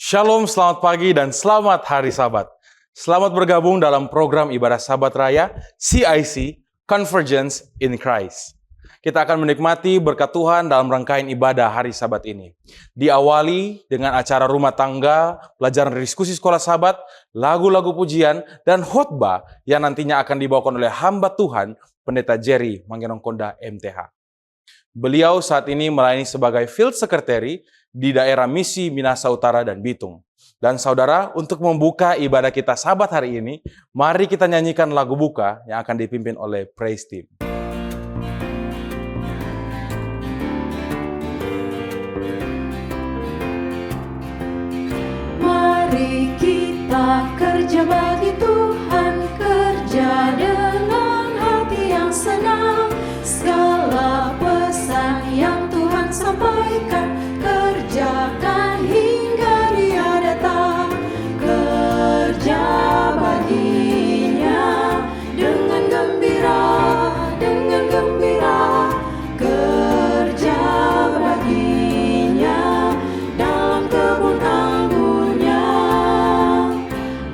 Shalom, selamat pagi dan selamat hari Sabat. Selamat bergabung dalam program ibadah Sabat Raya CIC Convergence in Christ. Kita akan menikmati berkat Tuhan dalam rangkaian ibadah hari Sabat ini. Diawali dengan acara rumah tangga, pelajaran diskusi sekolah Sabat, lagu-lagu pujian, dan khotbah yang nantinya akan dibawakan oleh hamba Tuhan, Pendeta Jerry Mangenongkonda MTH. Beliau saat ini melayani sebagai Field Secretary di daerah Misi Minahasa Utara dan Bitung. Dan saudara, untuk membuka ibadah kita Sabat hari ini, mari kita nyanyikan lagu buka yang akan dipimpin oleh Praise Team. Mari kita kerja bagi Tuhan, kerja dengan hati yang senang. Segala pesan yang Tuhan sampaikan, kerjakan hingga Dia datang. Kerja baginya dengan gembira, dengan gembira. Kerja baginya dalam kebun anggur.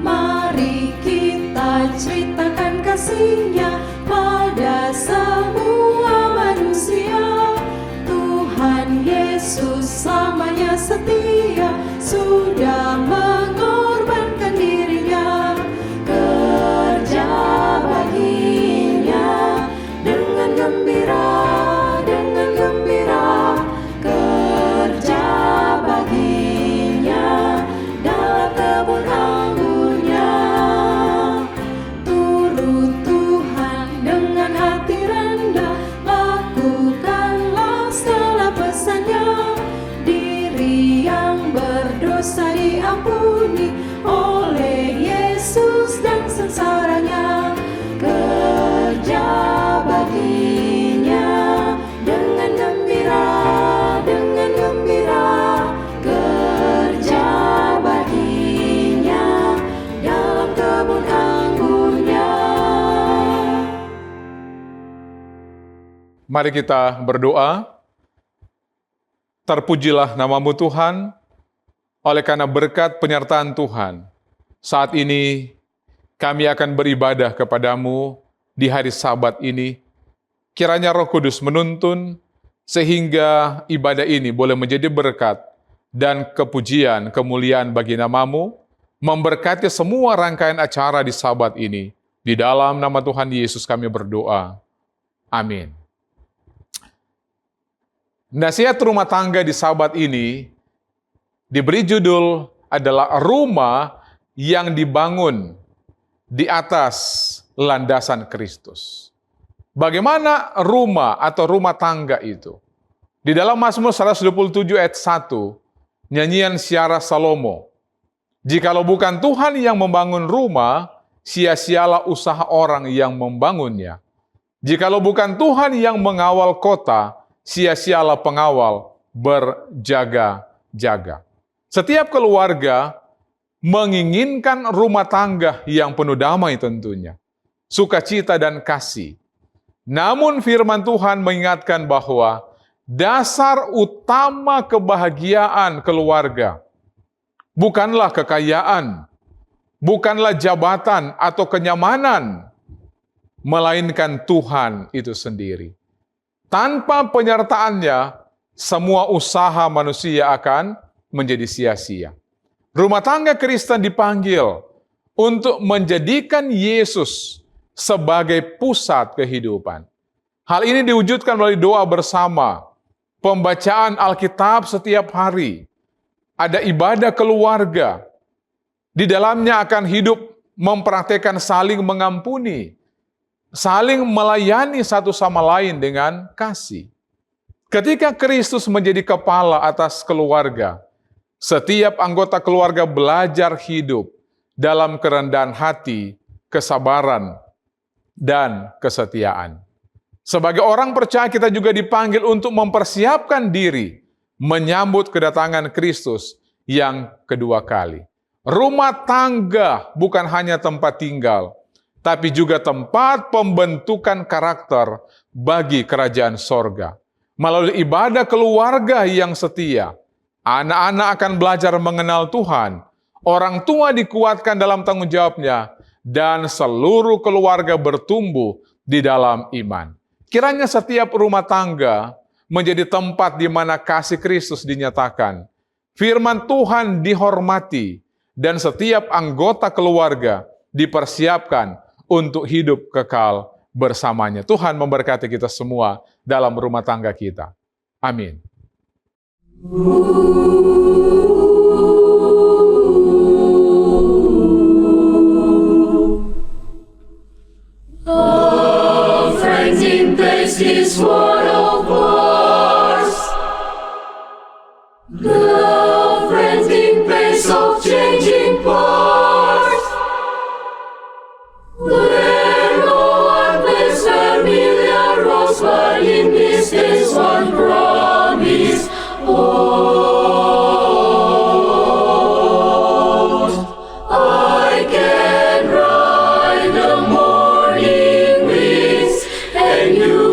Mari kita ceritakan kasih-Nya pada semua manusia. Tuhan Yesus selamanya setia, sudah mengorbankan diri-Nya. Kerja baginya dengan gembira, dengan gembira. Kerja baginya dalam kebun anggur-Nya. Turut Tuhan dengan hati rendah, lakukanlah segala pesan-Nya. Diri yang berdosa diampuni oleh Yesus dan sengsaranya. Kerja baginya dengan gembira, dengan gembira. Kerja baginya dalam kebun anggur-Nya. Mari kita berdoa. Terpujilah nama-Mu Tuhan, oleh karena berkat penyertaan Tuhan. Saat ini kami akan beribadah kepadamu di hari Sabat ini. Kiranya Roh Kudus menuntun sehingga ibadah ini boleh menjadi berkat dan kepujian, kemuliaan bagi nama-Mu, memberkati semua rangkaian acara di Sabat ini. Di dalam nama Tuhan Yesus kami berdoa. Amin. Nasihat rumah tangga di Sabat ini diberi judul adalah rumah yang dibangun di atas landasan Kristus. Bagaimana rumah atau rumah tangga itu? Di dalam Mazmur 127 ayat 1, nyanyian Syara Salomo. Jikalau bukan Tuhan yang membangun rumah, sia-sialah usaha orang yang membangunnya. Jikalau bukan Tuhan yang mengawal kota, sia-sialah pengawal berjaga-jaga. Setiap keluarga menginginkan rumah tangga yang penuh damai tentunya, sukacita dan kasih. Namun firman Tuhan mengingatkan bahwa dasar utama kebahagiaan keluarga bukanlah kekayaan, bukanlah jabatan atau kenyamanan, melainkan Tuhan itu sendiri. Tanpa penyertaannya, semua usaha manusia akan menjadi sia-sia. Rumah tangga Kristen dipanggil untuk menjadikan Yesus sebagai pusat kehidupan. Hal ini diwujudkan melalui doa bersama, pembacaan Alkitab setiap hari, ada ibadah keluarga. Di dalamnya akan hidup mempraktekkan saling mengampuni, saling melayani satu sama lain dengan kasih. Ketika Kristus menjadi kepala atas keluarga, setiap anggota keluarga belajar hidup dalam kerendahan hati, kesabaran, dan kesetiaan. Sebagai orang percaya, kita juga dipanggil untuk mempersiapkan diri menyambut kedatangan Kristus yang kedua kali. Rumah tangga bukan hanya tempat tinggal, tapi juga tempat pembentukan karakter bagi kerajaan sorga. Melalui ibadah keluarga yang setia, Anak-anak akan belajar mengenal Tuhan. Orang tua dikuatkan dalam tanggung jawabnya. Dan seluruh keluarga bertumbuh di dalam iman. Kiranya setiap rumah tangga menjadi tempat di mana kasih Kristus dinyatakan. Firman Tuhan dihormati. Dan setiap anggota keluarga dipersiapkan untuk hidup kekal bersamanya. Tuhan memberkati kita semua dalam rumah tangga kita. Amin. This word of ours, the frenzied pace of changing parts, where no one plays familiar roles, but in this case one promise holds. I can ride the morning winds, and you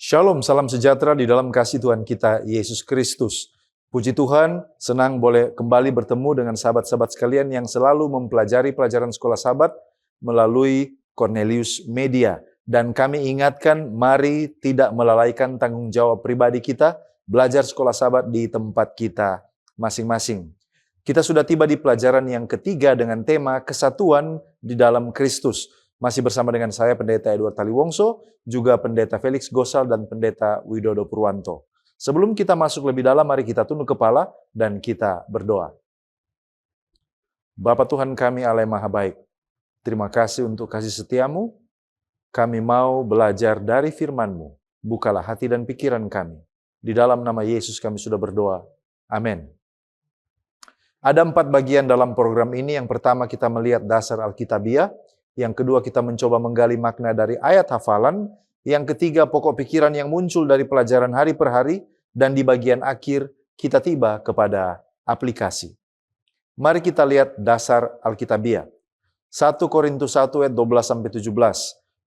Shalom, salam sejahtera di dalam kasih Tuhan kita, Yesus Kristus. Puji Tuhan, senang boleh kembali bertemu dengan sahabat-sahabat sekalian yang selalu mempelajari pelajaran sekolah sahabat melalui Cornelius Media. Dan kami ingatkan, mari tidak melalaikan tanggung jawab pribadi kita, belajar sekolah sahabat di tempat kita masing-masing. Kita sudah tiba di pelajaran yang ketiga dengan tema kesatuan di dalam Kristus. Masih bersama dengan saya, Pendeta Edward Taliwongso, juga Pendeta Felix Gosal, dan Pendeta Widodo Purwanto. Sebelum kita masuk lebih dalam, mari kita tunduk kepala dan kita berdoa. Bapa Tuhan kami, Allah yang Maha Baik, terima kasih untuk kasih setiamu. Kami mau belajar dari firman-Mu. Bukalah hati dan pikiran kami. Di dalam nama Yesus kami sudah berdoa. Amin. Ada 4 bagian dalam program ini. Yang pertama kita melihat dasar Alkitabiah. Yang kedua kita mencoba menggali makna dari ayat hafalan. Yang ketiga pokok pikiran yang muncul dari pelajaran hari per hari. Dan di bagian akhir kita tiba kepada aplikasi. Mari kita lihat dasar Alkitabiah. 1 Korintus 1 ayat 12-17.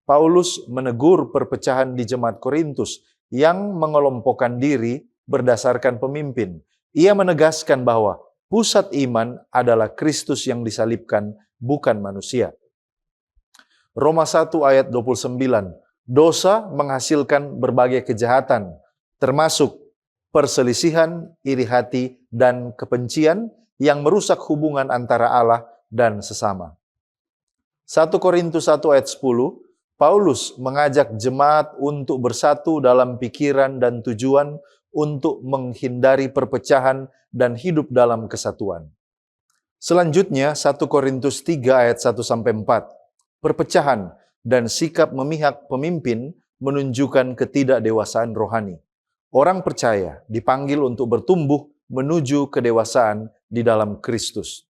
Paulus menegur perpecahan di jemaat Korintus yang mengelompokkan diri berdasarkan pemimpin. Ia menegaskan bahwa pusat iman adalah Kristus yang disalibkan, bukan manusia. Roma 1 ayat 29, dosa menghasilkan berbagai kejahatan, termasuk perselisihan, iri hati, dan kebencian yang merusak hubungan antara Allah dan sesama. 1 Korintus 1 ayat 10, Paulus mengajak jemaat untuk bersatu dalam pikiran dan tujuan untuk menghindari perpecahan dan hidup dalam kesatuan. Selanjutnya 1 Korintus 3 ayat 1-4. Perpecahan dan sikap memihak pemimpin menunjukkan ketidakdewasaan rohani. Orang percaya dipanggil untuk bertumbuh menuju kedewasaan di dalam Kristus.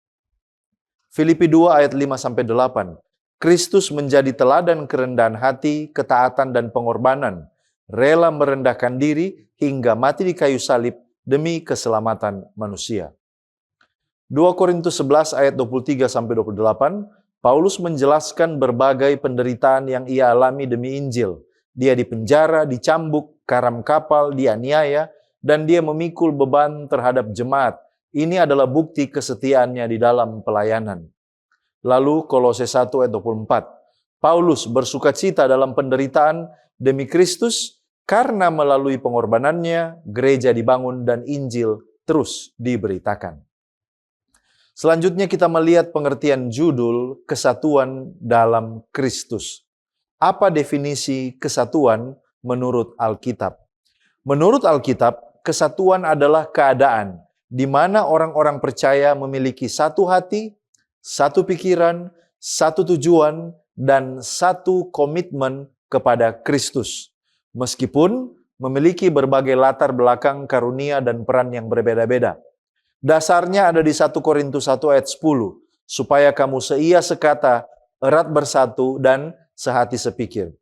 Filipi 2 ayat 5-8. Kristus menjadi teladan kerendahan hati, ketaatan dan pengorbanan, rela merendahkan diri hingga mati di kayu salib demi keselamatan manusia. 2 Korintus 11 ayat 23-28, Paulus menjelaskan berbagai penderitaan yang ia alami demi Injil. Dia dipenjara, dicambuk, karam kapal, dianiaya, dan dia memikul beban terhadap jemaat. Ini adalah bukti kesetiaannya di dalam pelayanan. Lalu Kolose 1 ayat 24, Paulus bersukacita dalam penderitaan demi Kristus karena melalui pengorbanannya gereja dibangun dan Injil terus diberitakan. Selanjutnya kita melihat pengertian judul kesatuan dalam Kristus. Apa definisi kesatuan menurut Alkitab? Menurut Alkitab, kesatuan adalah keadaan di mana orang-orang percaya memiliki satu hati, satu pikiran, satu tujuan, dan satu komitmen kepada Kristus. Meskipun memiliki berbagai latar belakang karunia dan peran yang berbeda-beda. Dasarnya ada di 1 Korintus 1 ayat 10. Supaya kamu seia sekata, erat bersatu, dan sehati sepikir.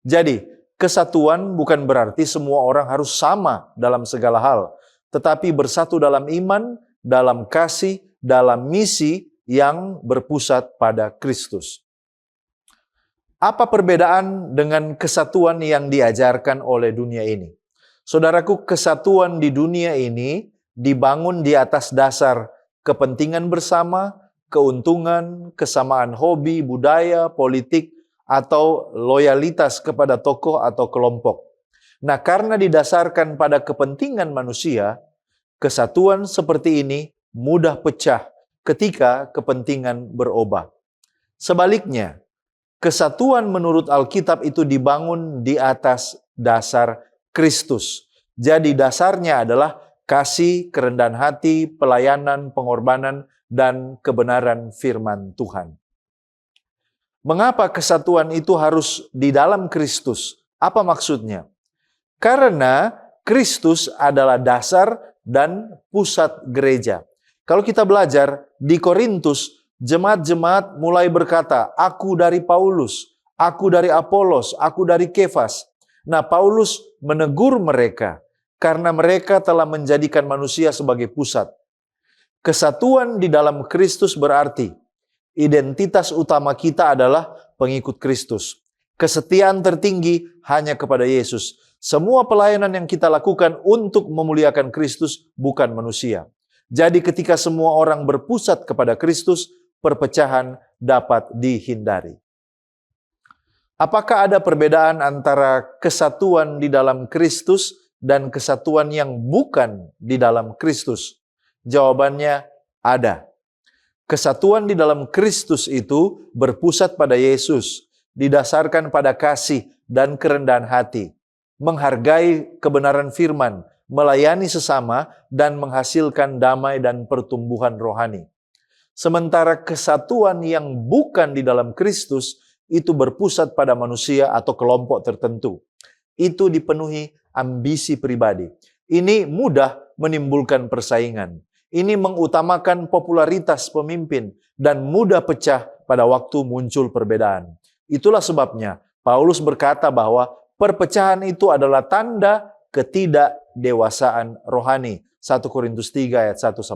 Jadi, kesatuan bukan berarti semua orang harus sama dalam segala hal. Tetapi bersatu dalam iman, dalam kasih, dalam misi, yang berpusat pada Kristus. Apa perbedaan dengan kesatuan yang diajarkan oleh dunia ini? Saudaraku, kesatuan di dunia ini dibangun di atas dasar kepentingan bersama, keuntungan, kesamaan hobi, budaya, politik, atau loyalitas kepada tokoh atau kelompok. Nah, karena didasarkan pada kepentingan manusia, kesatuan seperti ini mudah pecah ketika kepentingan berubah. Sebaliknya, kesatuan menurut Alkitab itu dibangun di atas dasar Kristus. Jadi dasarnya adalah kasih, kerendahan hati, pelayanan, pengorbanan, dan kebenaran firman Tuhan. Mengapa kesatuan itu harus di dalam Kristus? Apa maksudnya? Karena Kristus adalah dasar dan pusat gereja. Kalau kita belajar di Korintus, jemaat-jemaat mulai berkata, aku dari Paulus, aku dari Apolos, aku dari Kefas. Nah, Paulus menegur mereka karena mereka telah menjadikan manusia sebagai pusat. Kesatuan di dalam Kristus berarti identitas utama kita adalah pengikut Kristus. Kesetiaan tertinggi hanya kepada Yesus. Semua pelayanan yang kita lakukan untuk memuliakan Kristus bukan manusia. Jadi ketika semua orang berpusat kepada Kristus, perpecahan dapat dihindari. Apakah ada perbedaan antara kesatuan di dalam Kristus dan kesatuan yang bukan di dalam Kristus? Jawabannya ada. Kesatuan di dalam Kristus itu berpusat pada Yesus, didasarkan pada kasih dan kerendahan hati, menghargai kebenaran firman, melayani sesama, dan menghasilkan damai dan pertumbuhan rohani. Sementara kesatuan yang bukan di dalam Kristus itu berpusat pada manusia atau kelompok tertentu. Itu dipenuhi ambisi pribadi. Ini mudah menimbulkan persaingan. Ini mengutamakan popularitas pemimpin dan mudah pecah pada waktu muncul perbedaan. Itulah sebabnya Paulus berkata bahwa perpecahan itu adalah tanda ketidakdewasaan rohani. 1 Korintus 3 ayat 1-4.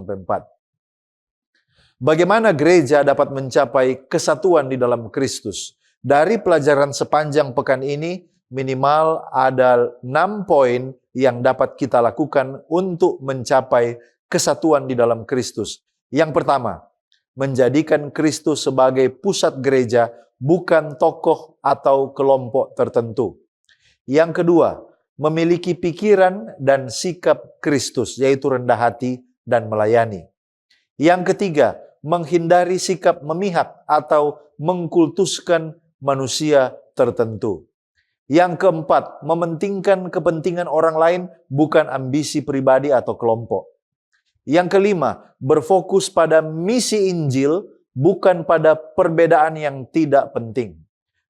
Bagaimana gereja dapat mencapai kesatuan di dalam Kristus? Dari pelajaran sepanjang pekan ini, minimal ada 6 poin yang dapat kita lakukan untuk mencapai kesatuan di dalam Kristus. Yang pertama, menjadikan Kristus sebagai pusat gereja, bukan tokoh atau kelompok tertentu. Yang kedua, memiliki pikiran dan sikap Kristus, yaitu rendah hati dan melayani. Yang ketiga, menghindari sikap memihak atau mengkultuskan manusia tertentu. Yang keempat, mementingkan kepentingan orang lain, bukan ambisi pribadi atau kelompok. Yang kelima, berfokus pada misi Injil, bukan pada perbedaan yang tidak penting.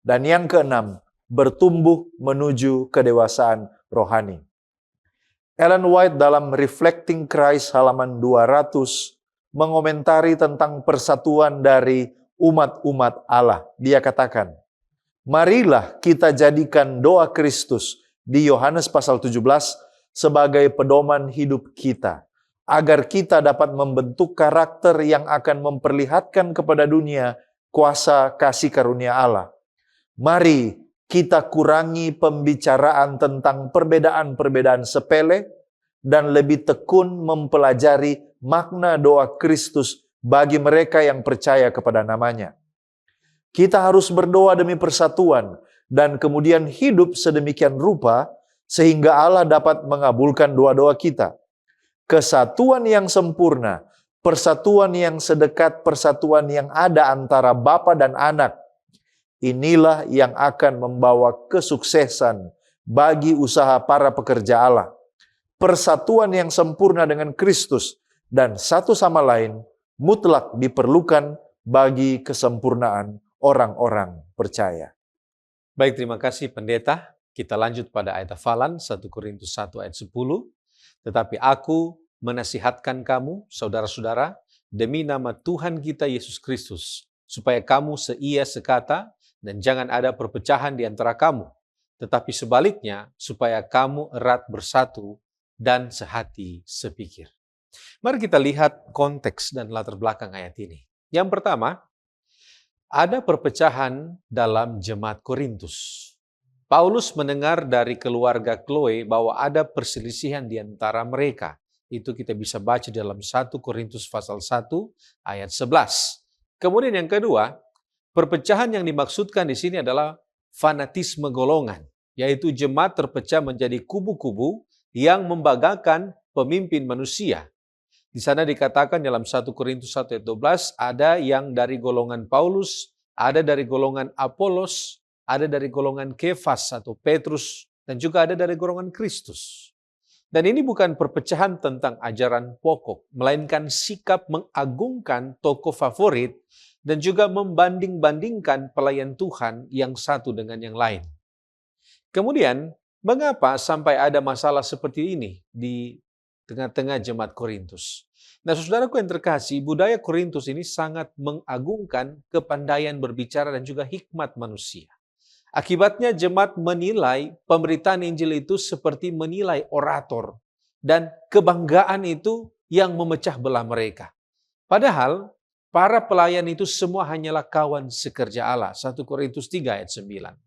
Dan yang keenam, bertumbuh menuju kedewasaan rohani. Ellen White dalam Reflecting Christ halaman 200 mengomentari tentang persatuan dari umat-umat Allah. Dia katakan, marilah kita jadikan doa Kristus di Yohanes pasal 17 sebagai pedoman hidup kita, agar kita dapat membentuk karakter yang akan memperlihatkan kepada dunia kuasa kasih karunia Allah. Mari kita kurangi pembicaraan tentang perbedaan-perbedaan sepele dan lebih tekun mempelajari makna doa Kristus bagi mereka yang percaya kepada namanya. Kita harus berdoa demi persatuan dan kemudian hidup sedemikian rupa sehingga Allah dapat mengabulkan doa-doa kita. Kesatuan yang sempurna, persatuan yang sedekat persatuan yang ada antara Bapa dan Anak, inilah yang akan membawa kesuksesan bagi usaha para pekerja Allah. Persatuan yang sempurna dengan Kristus dan satu sama lain mutlak diperlukan bagi kesempurnaan orang-orang percaya. Baik, terima kasih pendeta. Kita lanjut pada ayat hafalan 1 Korintus 1 ayat 10. Tetapi aku menasihatkan kamu, saudara-saudara, demi nama Tuhan kita Yesus Kristus, supaya kamu seia sekata dan jangan ada perpecahan di antara kamu. Tetapi sebaliknya, supaya kamu erat bersatu dan sehati sepikir. Mari kita lihat konteks dan latar belakang ayat ini. Yang pertama, ada perpecahan dalam jemaat Korintus. Paulus mendengar dari keluarga Chloe bahwa ada perselisihan di antara mereka. Itu kita bisa baca dalam 1 Korintus pasal 1 ayat 11. Kemudian yang kedua, perpecahan yang dimaksudkan di sini adalah fanatisme golongan, yaitu jemaat terpecah menjadi kubu-kubu yang membanggakan pemimpin manusia. Di sana dikatakan dalam 1 Korintus 1 ayat 12, ada yang dari golongan Paulus, ada dari golongan Apolos, ada dari golongan Kefas atau Petrus, dan juga ada dari golongan Kristus. Dan ini bukan perpecahan tentang ajaran pokok, melainkan sikap mengagungkan tokoh favorit dan juga membanding-bandingkan pelayan Tuhan yang satu dengan yang lain. Kemudian, mengapa sampai ada masalah seperti ini di tengah-tengah jemaat Korintus? Nah, saudaraku yang terkasih, budaya Korintus ini sangat mengagungkan kepandaian berbicara dan juga hikmat manusia. Akibatnya jemaat menilai pemberitaan Injil itu seperti menilai orator, dan kebanggaan itu yang memecah belah mereka. Padahal para pelayan itu semua hanyalah kawan sekerja Allah. 1 Korintus 3 ayat 9.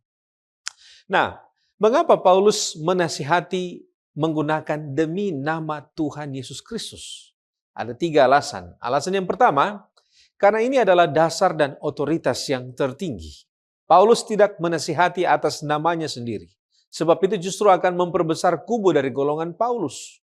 Nah, mengapa Paulus menasihati menggunakan demi nama Tuhan Yesus Kristus? Ada 3 alasan. Alasan yang pertama, karena ini adalah dasar dan otoritas yang tertinggi. Paulus tidak menasihati atas namanya sendiri. Sebab itu justru akan memperbesar kubu dari golongan Paulus.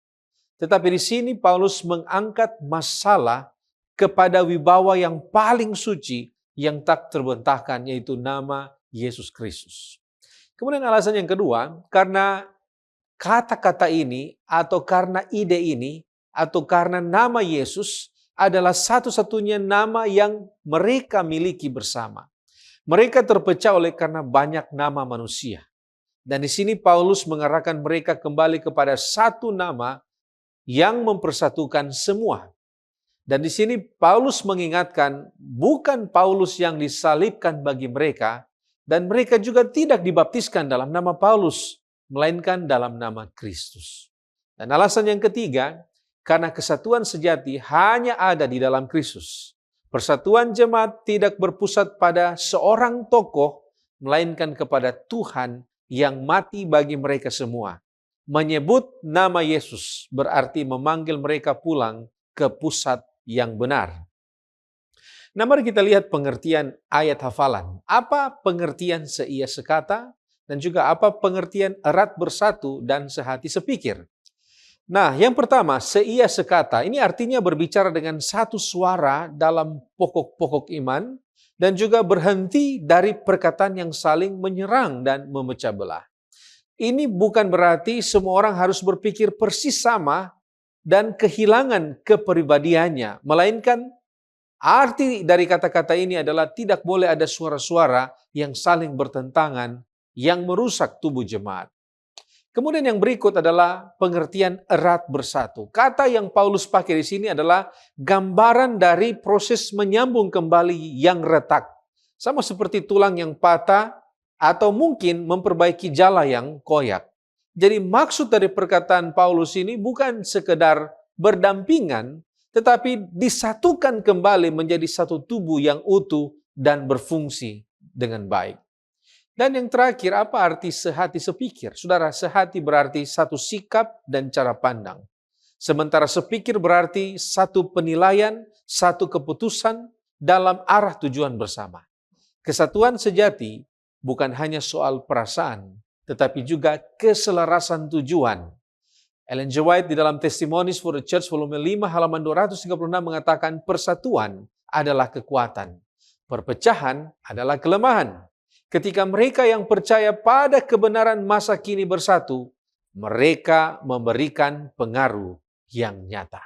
Tetapi di sini Paulus mengangkat masalah kepada wibawa yang paling suci yang tak terbentahkan, yaitu nama Yesus Kristus. Kemudian alasan yang kedua, karena kata-kata ini atau karena ide ini atau karena nama Yesus adalah satu-satunya nama yang mereka miliki bersama. Mereka terpecah oleh karena banyak nama manusia. Dan di sini Paulus mengarahkan mereka kembali kepada satu nama yang mempersatukan semua. Dan di sini Paulus mengingatkan bukan Paulus yang disalibkan bagi mereka, dan mereka juga tidak dibaptiskan dalam nama Paulus, melainkan dalam nama Kristus. Dan alasan yang ketiga, karena kesatuan sejati hanya ada di dalam Kristus. Persatuan jemaat tidak berpusat pada seorang tokoh, melainkan kepada Tuhan yang mati bagi mereka semua. Menyebut nama Yesus berarti memanggil mereka pulang ke pusat yang benar. Nah, mari kita lihat pengertian ayat hafalan. Apa pengertian seia sekata dan juga apa pengertian erat bersatu dan sehati sepikir? Nah, yang pertama, seia sekata. Ini artinya berbicara dengan satu suara dalam pokok-pokok iman dan juga berhenti dari perkataan yang saling menyerang dan memecah belah. Ini bukan berarti semua orang harus berpikir persis sama dan kehilangan kepribadiannya, melainkan arti dari kata-kata ini adalah tidak boleh ada suara-suara yang saling bertentangan yang merusak tubuh jemaat. Kemudian yang berikut adalah pengertian erat bersatu. Kata yang Paulus pakai di sini adalah gambaran dari proses menyambung kembali yang retak. Sama seperti tulang yang patah atau mungkin memperbaiki jala yang koyak. Jadi maksud dari perkataan Paulus ini bukan sekedar berdampingan, tetapi disatukan kembali menjadi satu tubuh yang utuh dan berfungsi dengan baik. Dan yang terakhir, apa arti sehati sepikir? Saudara, sehati berarti satu sikap dan cara pandang. Sementara sepikir berarti satu penilaian, satu keputusan dalam arah tujuan bersama. Kesatuan sejati bukan hanya soal perasaan, tetapi juga keselarasan tujuan. Ellen G. White di dalam Testimonies for the Church volume 5 halaman 236 mengatakan persatuan adalah kekuatan. Perpecahan adalah kelemahan. Ketika mereka yang percaya pada kebenaran masa kini bersatu, mereka memberikan pengaruh yang nyata.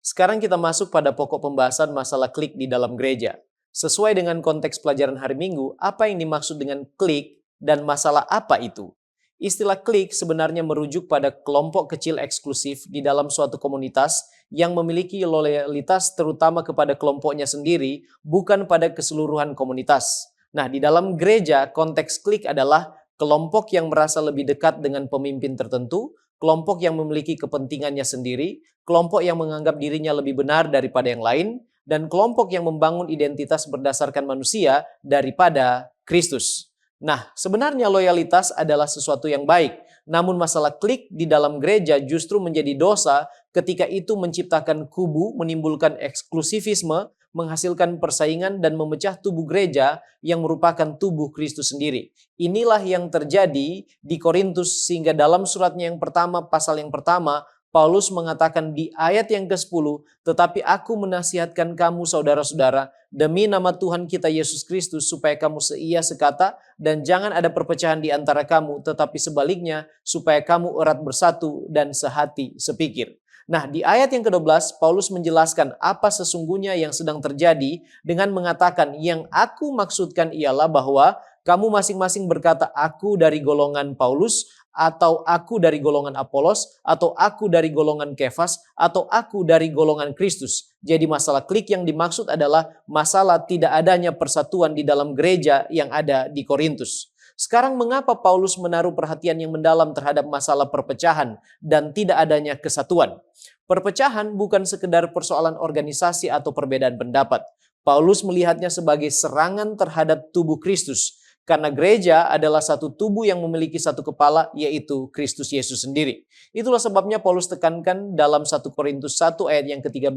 Sekarang kita masuk pada pokok pembahasan masalah klik di dalam gereja. Sesuai dengan konteks pelajaran hari Minggu, apa yang dimaksud dengan klik dan masalah apa itu? Istilah klik sebenarnya merujuk pada kelompok kecil eksklusif di dalam suatu komunitas yang memiliki loyalitas terutama kepada kelompoknya sendiri, bukan pada keseluruhan komunitas. Nah, di dalam gereja, konteks klik adalah kelompok yang merasa lebih dekat dengan pemimpin tertentu, kelompok yang memiliki kepentingannya sendiri, kelompok yang menganggap dirinya lebih benar daripada yang lain, dan kelompok yang membangun identitas berdasarkan manusia daripada Kristus. Nah, sebenarnya loyalitas adalah sesuatu yang baik, namun masalah klik di dalam gereja justru menjadi dosa ketika itu menciptakan kubu, menimbulkan eksklusivisme, menghasilkan persaingan dan memecah tubuh gereja yang merupakan tubuh Kristus sendiri. Inilah yang terjadi di Korintus sehingga dalam suratnya yang pertama, pasal yang pertama, Paulus mengatakan di ayat yang ke-10, tetapi aku menasihatkan kamu saudara-saudara, demi nama Tuhan kita Yesus Kristus, supaya kamu seia sekata dan jangan ada perpecahan di antara kamu, tetapi sebaliknya supaya kamu erat bersatu dan sehati sepikir. Nah, di ayat yang ke-12, Paulus menjelaskan apa sesungguhnya yang sedang terjadi dengan mengatakan, yang aku maksudkan ialah bahwa kamu masing-masing berkata, aku dari golongan Paulus, atau aku dari golongan Apolos, atau aku dari golongan Kefas, atau aku dari golongan Kristus. Jadi masalah klik yang dimaksud adalah masalah tidak adanya persatuan di dalam gereja yang ada di Korintus. Sekarang mengapa Paulus menaruh perhatian yang mendalam terhadap masalah perpecahan dan tidak adanya kesatuan? Perpecahan bukan sekedar persoalan organisasi atau perbedaan pendapat. Paulus melihatnya sebagai serangan terhadap tubuh Kristus. Karena gereja adalah satu tubuh yang memiliki satu kepala, yaitu Kristus Yesus sendiri. Itulah sebabnya Paulus tekankan dalam 1 Korintus 1 ayat yang ke-13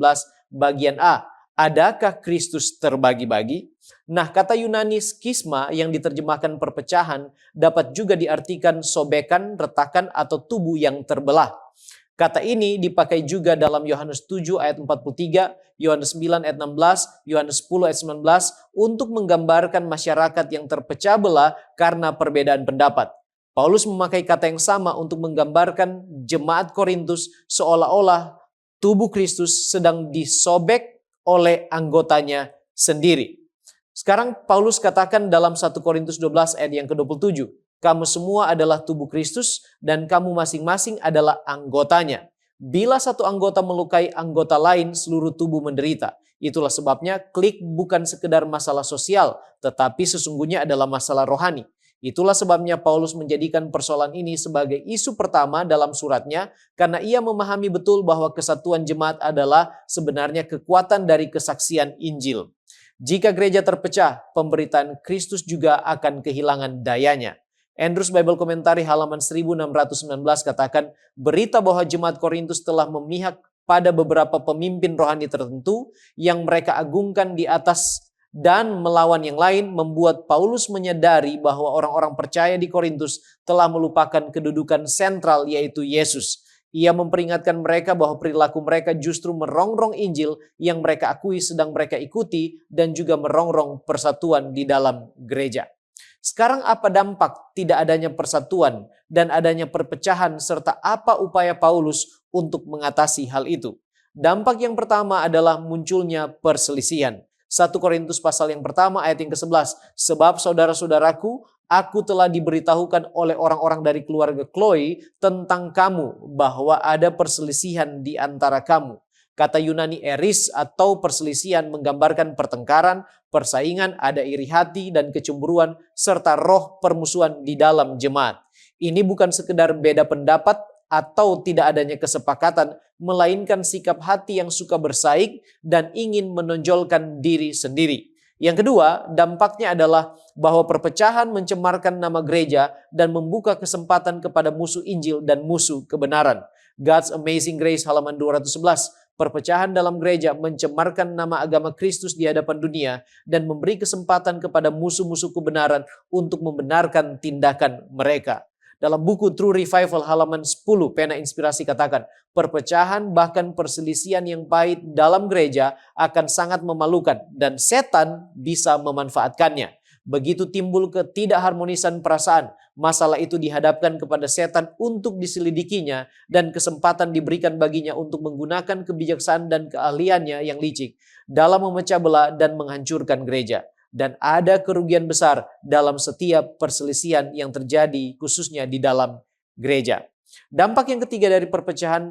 bagian A. Adakah Kristus terbagi-bagi? Nah, kata Yunani skisma yang diterjemahkan perpecahan dapat juga diartikan sobekan, retakan, atau tubuh yang terbelah. Kata ini dipakai juga dalam Yohanes 7 ayat 43, Yohanes 9 ayat 16, Yohanes 10 ayat 19 untuk menggambarkan masyarakat yang terpecah belah karena perbedaan pendapat. Paulus memakai kata yang sama untuk menggambarkan jemaat Korintus seolah-olah tubuh Kristus sedang disobek oleh anggotanya sendiri. Sekarang Paulus katakan dalam 1 Korintus 12 ayat yang ke-27, kamu semua adalah tubuh Kristus dan kamu masing-masing adalah anggotanya. Bila satu anggota melukai anggota lain, seluruh tubuh menderita. Itulah sebabnya klik bukan sekedar masalah sosial, tetapi sesungguhnya adalah masalah rohani. Itulah sebabnya Paulus menjadikan persoalan ini sebagai isu pertama dalam suratnya, karena ia memahami betul bahwa kesatuan jemaat adalah sebenarnya kekuatan dari kesaksian Injil. Jika gereja terpecah, pemberitaan Kristus juga akan kehilangan dayanya. Andrews Bible Commentary halaman 1619 katakan, berita bahwa jemaat Korintus telah memihak pada beberapa pemimpin rohani tertentu yang mereka agungkan di atas dan melawan yang lain membuat Paulus menyadari bahwa orang-orang percaya di Korintus telah melupakan kedudukan sentral yaitu Yesus. Ia memperingatkan mereka bahwa perilaku mereka justru merongrong Injil yang mereka akui sedang mereka ikuti dan juga merongrong persatuan di dalam gereja. Sekarang apa dampak tidak adanya persatuan dan adanya perpecahan serta apa upaya Paulus untuk mengatasi hal itu? Dampak yang pertama adalah munculnya perselisihan. 1 Korintus pasal yang pertama ayat yang ke-11. Sebab saudara-saudaraku, aku telah diberitahukan oleh orang-orang dari keluarga Chloe tentang kamu bahwa ada perselisihan di antara kamu. Kata Yunani eris atau perselisihan menggambarkan pertengkaran, persaingan, ada iri hati dan kecemburuan, serta roh permusuhan di dalam jemaat. Ini bukan sekedar beda pendapat atau tidak adanya kesepakatan, melainkan sikap hati yang suka bersaing dan ingin menonjolkan diri sendiri. Yang kedua, dampaknya adalah bahwa perpecahan mencemarkan nama gereja dan membuka kesempatan kepada musuh Injil dan musuh kebenaran. God's Amazing Grace halaman 211. Perpecahan dalam gereja mencemarkan nama agama Kristus di hadapan dunia dan memberi kesempatan kepada musuh-musuh kebenaran untuk membenarkan tindakan mereka. Dalam buku True Revival halaman 10, pena inspirasi katakan, perpecahan bahkan perselisihan yang pahit dalam gereja akan sangat memalukan dan setan bisa memanfaatkannya. Begitu timbul ketidakharmonisan perasaan, masalah itu dihadapkan kepada setan untuk diselidikinya dan kesempatan diberikan baginya untuk menggunakan kebijaksanaan dan keahliannya yang licik dalam memecah belah dan menghancurkan gereja. Dan ada kerugian besar dalam setiap perselisihan yang terjadi khususnya di dalam gereja. Dampak yang ketiga dari perpecahan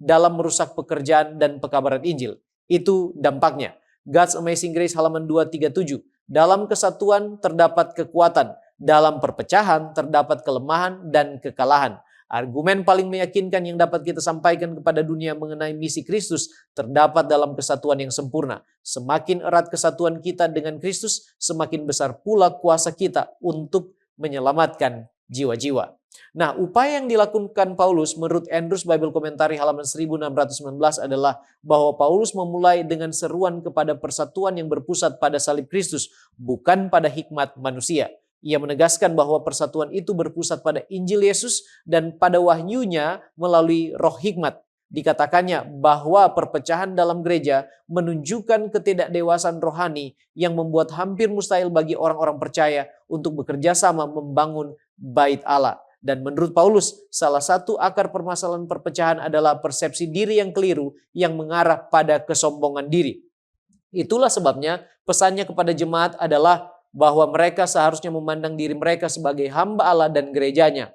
dalam merusak pekerjaan dan pekabaran Injil. Itu dampaknya. God's Amazing Grace halaman 237. Dalam kesatuan terdapat kekuatan, dalam perpecahan terdapat kelemahan dan kekalahan. Argumen paling meyakinkan yang dapat kita sampaikan kepada dunia mengenai misi Kristus terdapat dalam kesatuan yang sempurna. Semakin erat kesatuan kita dengan Kristus, semakin besar pula kuasa kita untuk menyelamatkan jiwa-jiwa. Nah, upaya yang dilakukan Paulus menurut Andrews Bible Commentary halaman 1619 adalah bahwa Paulus memulai dengan seruan kepada persatuan yang berpusat pada salib Kristus, bukan pada hikmat manusia. Ia menegaskan bahwa persatuan itu berpusat pada Injil Yesus dan pada wahyunya melalui roh hikmat. Dikatakannya bahwa perpecahan dalam gereja menunjukkan ketidakdewasaan rohani yang membuat hampir mustahil bagi orang-orang percaya untuk bekerja sama membangun bait Allah. Dan menurut Paulus, salah satu akar permasalahan perpecahan adalah persepsi diri yang keliru yang mengarah pada kesombongan diri. Itulah sebabnya pesannya kepada jemaat adalah bahwa mereka seharusnya memandang diri mereka sebagai hamba Allah dan gerejanya.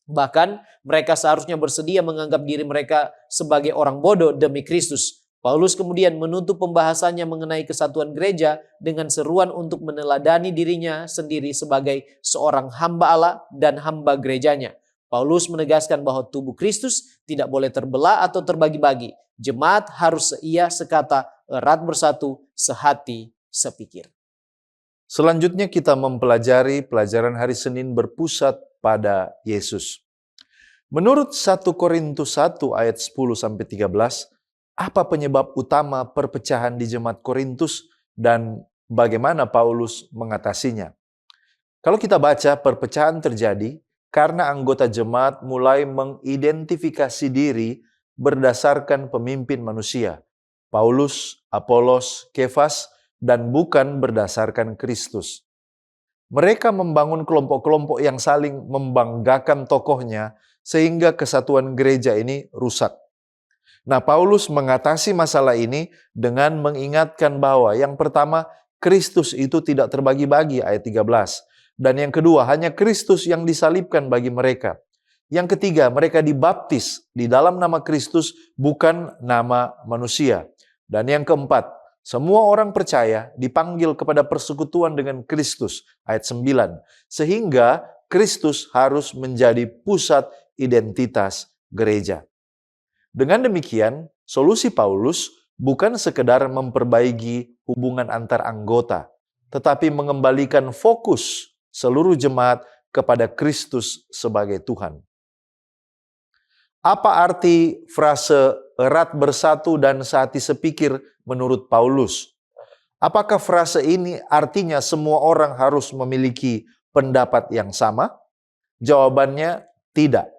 Bahkan mereka seharusnya bersedia menganggap diri mereka sebagai orang bodoh demi Kristus. Paulus kemudian menutup pembahasannya mengenai kesatuan gereja dengan seruan untuk meneladani dirinya sendiri sebagai seorang hamba Allah dan hamba gerejanya. Paulus menegaskan bahwa tubuh Kristus tidak boleh terbelah atau terbagi-bagi. Jemaat harus seia, sekata, erat bersatu, sehati, sepikir. Selanjutnya kita mempelajari pelajaran hari Senin berpusat pada Yesus. Menurut 1 Korintus 1 ayat 10-13, apa penyebab utama perpecahan di jemaat Korintus dan bagaimana Paulus mengatasinya? Kalau kita baca, perpecahan terjadi karena anggota jemaat mulai mengidentifikasi diri berdasarkan pemimpin manusia, Paulus, Apolos, Kefas, dan bukan berdasarkan Kristus. Mereka membangun kelompok-kelompok yang saling membanggakan tokohnya sehingga kesatuan gereja ini rusak. Nah, Paulus mengatasi masalah ini dengan mengingatkan bahwa yang pertama, Kristus itu tidak terbagi-bagi ayat 13. Dan yang kedua, hanya Kristus yang disalibkan bagi mereka. Yang ketiga, mereka dibaptis di dalam nama Kristus bukan nama manusia. Dan yang keempat, semua orang percaya dipanggil kepada persekutuan dengan Kristus, ayat 9. Sehingga Kristus harus menjadi pusat identitas gereja. Dengan demikian, solusi Paulus bukan sekedar memperbaiki hubungan antar anggota, tetapi mengembalikan fokus seluruh jemaat kepada Kristus sebagai Tuhan. Apa arti frase erat bersatu dan sehati sepikir menurut Paulus? Apakah frase ini artinya semua orang harus memiliki pendapat yang sama? Jawabannya tidak.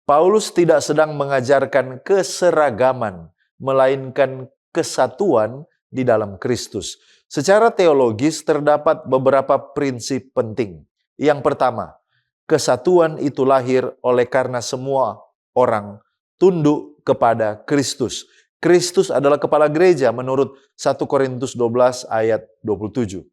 Paulus tidak sedang mengajarkan keseragaman, melainkan kesatuan di dalam Kristus. Secara teologis terdapat beberapa prinsip penting. Yang pertama, kesatuan itu lahir oleh karena semua orang tunduk kepada Kristus. Kristus adalah kepala gereja menurut 1 Korintus 12 ayat 27.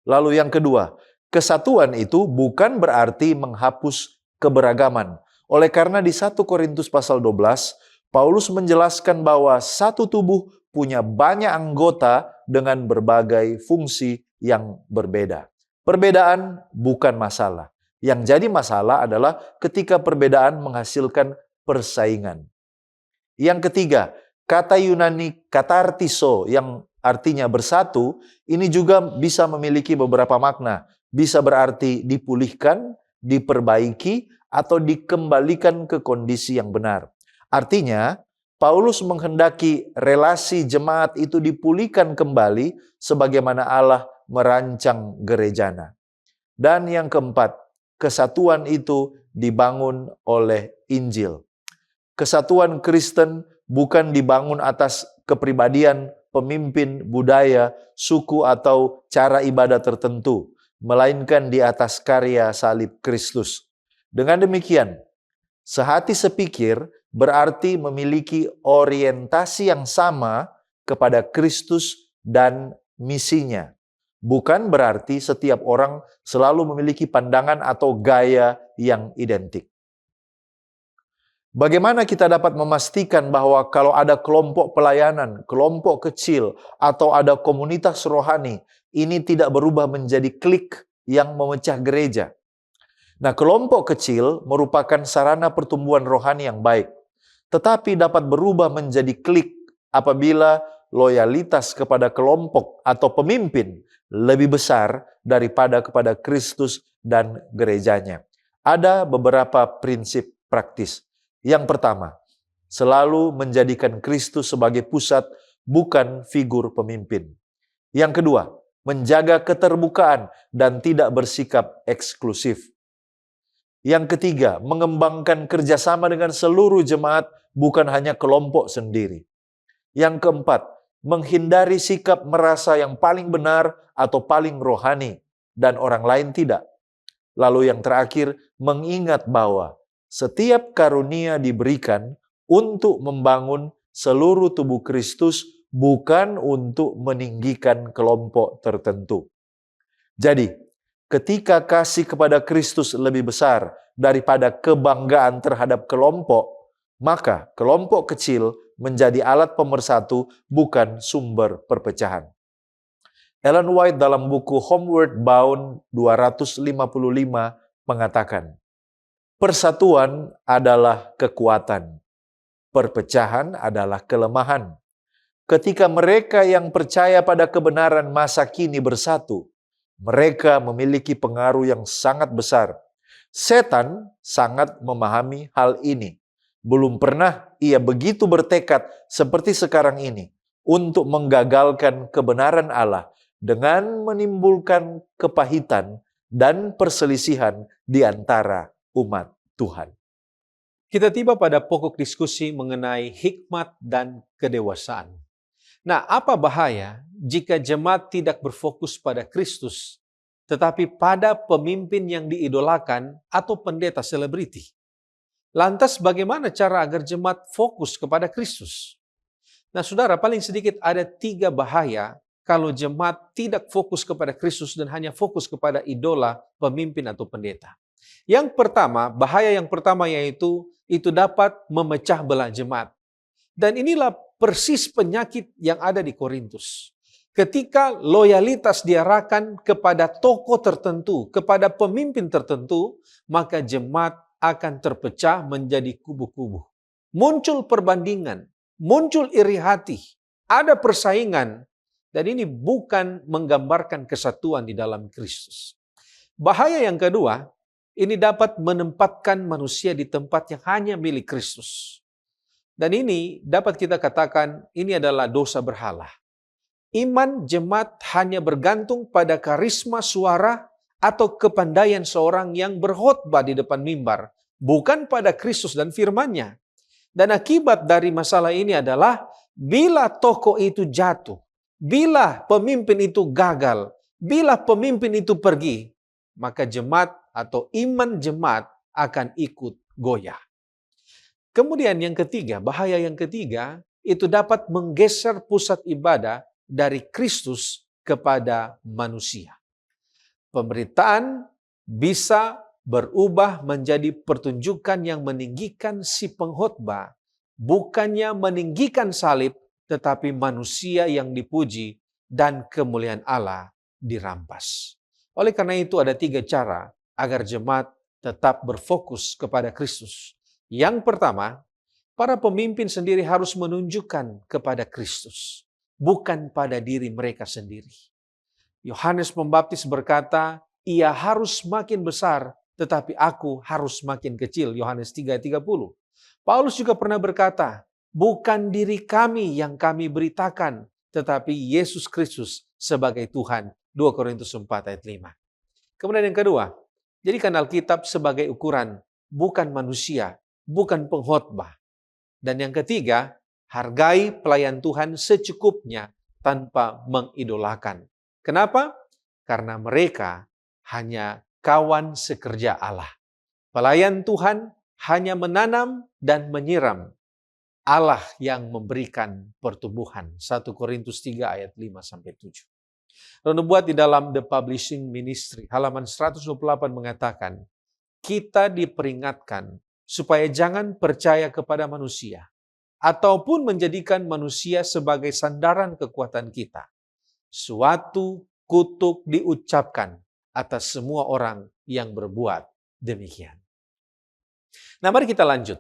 Lalu yang kedua, kesatuan itu bukan berarti menghapus keberagaman. Oleh karena di 1 Korintus pasal 12, Paulus menjelaskan bahwa satu tubuh punya banyak anggota dengan berbagai fungsi yang berbeda. Perbedaan bukan masalah. Yang jadi masalah adalah ketika perbedaan menghasilkan persaingan. Yang ketiga, kata Yunani katartiso yang artinya bersatu, ini juga bisa memiliki beberapa makna. Bisa berarti dipulihkan, diperbaiki, atau dikembalikan ke kondisi yang benar. Artinya, Paulus menghendaki relasi jemaat itu dipulihkan kembali sebagaimana Allah merancang gerejana. Dan yang keempat, kesatuan itu dibangun oleh Injil. Kesatuan Kristen bukan dibangun atas kepribadian pemimpin, budaya, suku, atau cara ibadah tertentu, melainkan di atas karya salib Kristus. Dengan demikian, sehati sepikir berarti memiliki orientasi yang sama kepada Kristus dan misinya. Bukan berarti setiap orang selalu memiliki pandangan atau gaya yang identik. Bagaimana kita dapat memastikan bahwa kalau ada kelompok pelayanan, kelompok kecil, atau ada komunitas rohani, ini tidak berubah menjadi klik yang memecah gereja? Nah, kelompok kecil merupakan sarana pertumbuhan rohani yang baik, tetapi dapat berubah menjadi klik apabila loyalitas kepada kelompok atau pemimpin lebih besar daripada kepada Kristus dan gerejanya. Ada beberapa prinsip praktis. Yang pertama, selalu menjadikan Kristus sebagai pusat, bukan figur pemimpin. Yang kedua, menjaga keterbukaan dan tidak bersikap eksklusif. Yang ketiga, mengembangkan kerjasama dengan seluruh jemaat, bukan hanya kelompok sendiri. Yang keempat, menghindari sikap merasa yang paling benar atau paling rohani, dan orang lain tidak. Lalu yang terakhir, mengingat bahwa setiap karunia diberikan untuk membangun seluruh tubuh Kristus, bukan untuk meninggikan kelompok tertentu. Jadi, ketika kasih kepada Kristus lebih besar daripada kebanggaan terhadap kelompok, maka kelompok kecil menjadi alat pemersatu, bukan sumber perpecahan. Ellen White dalam buku Homeward Bound 255 mengatakan, persatuan adalah kekuatan, perpecahan adalah kelemahan. Ketika mereka yang percaya pada kebenaran masa kini bersatu, mereka memiliki pengaruh yang sangat besar. Setan sangat memahami hal ini. Belum pernah ia begitu bertekad seperti sekarang ini untuk menggagalkan kebenaran Allah dengan menimbulkan kepahitan dan perselisihan di antara umat Tuhan. Kita tiba pada pokok diskusi mengenai hikmat dan kedewasaan. Nah, apa bahaya jika jemaat tidak berfokus pada Kristus, tetapi pada pemimpin yang diidolakan atau pendeta selebriti? Lantas bagaimana cara agar jemaat fokus kepada Kristus? Nah, saudara, paling sedikit ada 3 bahaya kalau jemaat tidak fokus kepada Kristus dan hanya fokus kepada idola, pemimpin atau pendeta. Yang pertama, bahaya yang pertama yaitu itu dapat memecah belah jemaat. Dan inilah persis penyakit yang ada di Korintus. Ketika loyalitas diarahkan kepada tokoh tertentu, kepada pemimpin tertentu, maka jemaat akan terpecah menjadi kubu-kubu. Muncul perbandingan, muncul iri hati, ada persaingan, dan ini bukan menggambarkan kesatuan di dalam Kristus. Bahaya yang kedua, ini dapat menempatkan manusia di tempat yang hanya milik Kristus. Dan ini dapat kita katakan ini adalah dosa berhala. Iman jemaat hanya bergantung pada karisma suara atau kepandaian seorang yang berkhotbah di depan mimbar, bukan pada Kristus dan firman-Nya. Dan akibat dari masalah ini adalah bila tokoh itu jatuh, bila pemimpin itu gagal, bila pemimpin itu pergi, maka jemaat atau iman jemaat akan ikut goyah. Kemudian yang ketiga, bahaya yang ketiga, itu dapat menggeser pusat ibadah dari Kristus kepada manusia. Pemberitaan bisa berubah menjadi pertunjukan yang meninggikan si pengkhotbah, bukannya meninggikan salib, tetapi manusia yang dipuji dan kemuliaan Allah dirampas. Oleh karena itu ada 3 cara agar jemaat tetap berfokus kepada Kristus. Yang pertama, para pemimpin sendiri harus menunjukkan kepada Kristus, bukan pada diri mereka sendiri. Yohanes Pembaptis berkata, ia harus makin besar, tetapi aku harus makin kecil. Yohanes 3:30. Paulus juga pernah berkata, bukan diri kami yang kami beritakan, tetapi Yesus Kristus sebagai Tuhan. 2 Korintus 4:5. Kemudian yang kedua, jadikan Alkitab sebagai ukuran, bukan manusia, bukan pengkhotbah. Dan yang ketiga, hargai pelayan Tuhan secukupnya tanpa mengidolakan. Kenapa? Karena mereka hanya kawan sekerja Allah. Pelayan Tuhan hanya menanam dan menyiram. Allah yang memberikan pertumbuhan. 1 Korintus 3 ayat 5-7. Lalu buat di dalam The Publishing Ministry, halaman 128 mengatakan, kita diperingatkan supaya jangan percaya kepada manusia, ataupun menjadikan manusia sebagai sandaran kekuatan kita. Suatu kutuk diucapkan atas semua orang yang berbuat demikian. Nah, mari kita lanjut.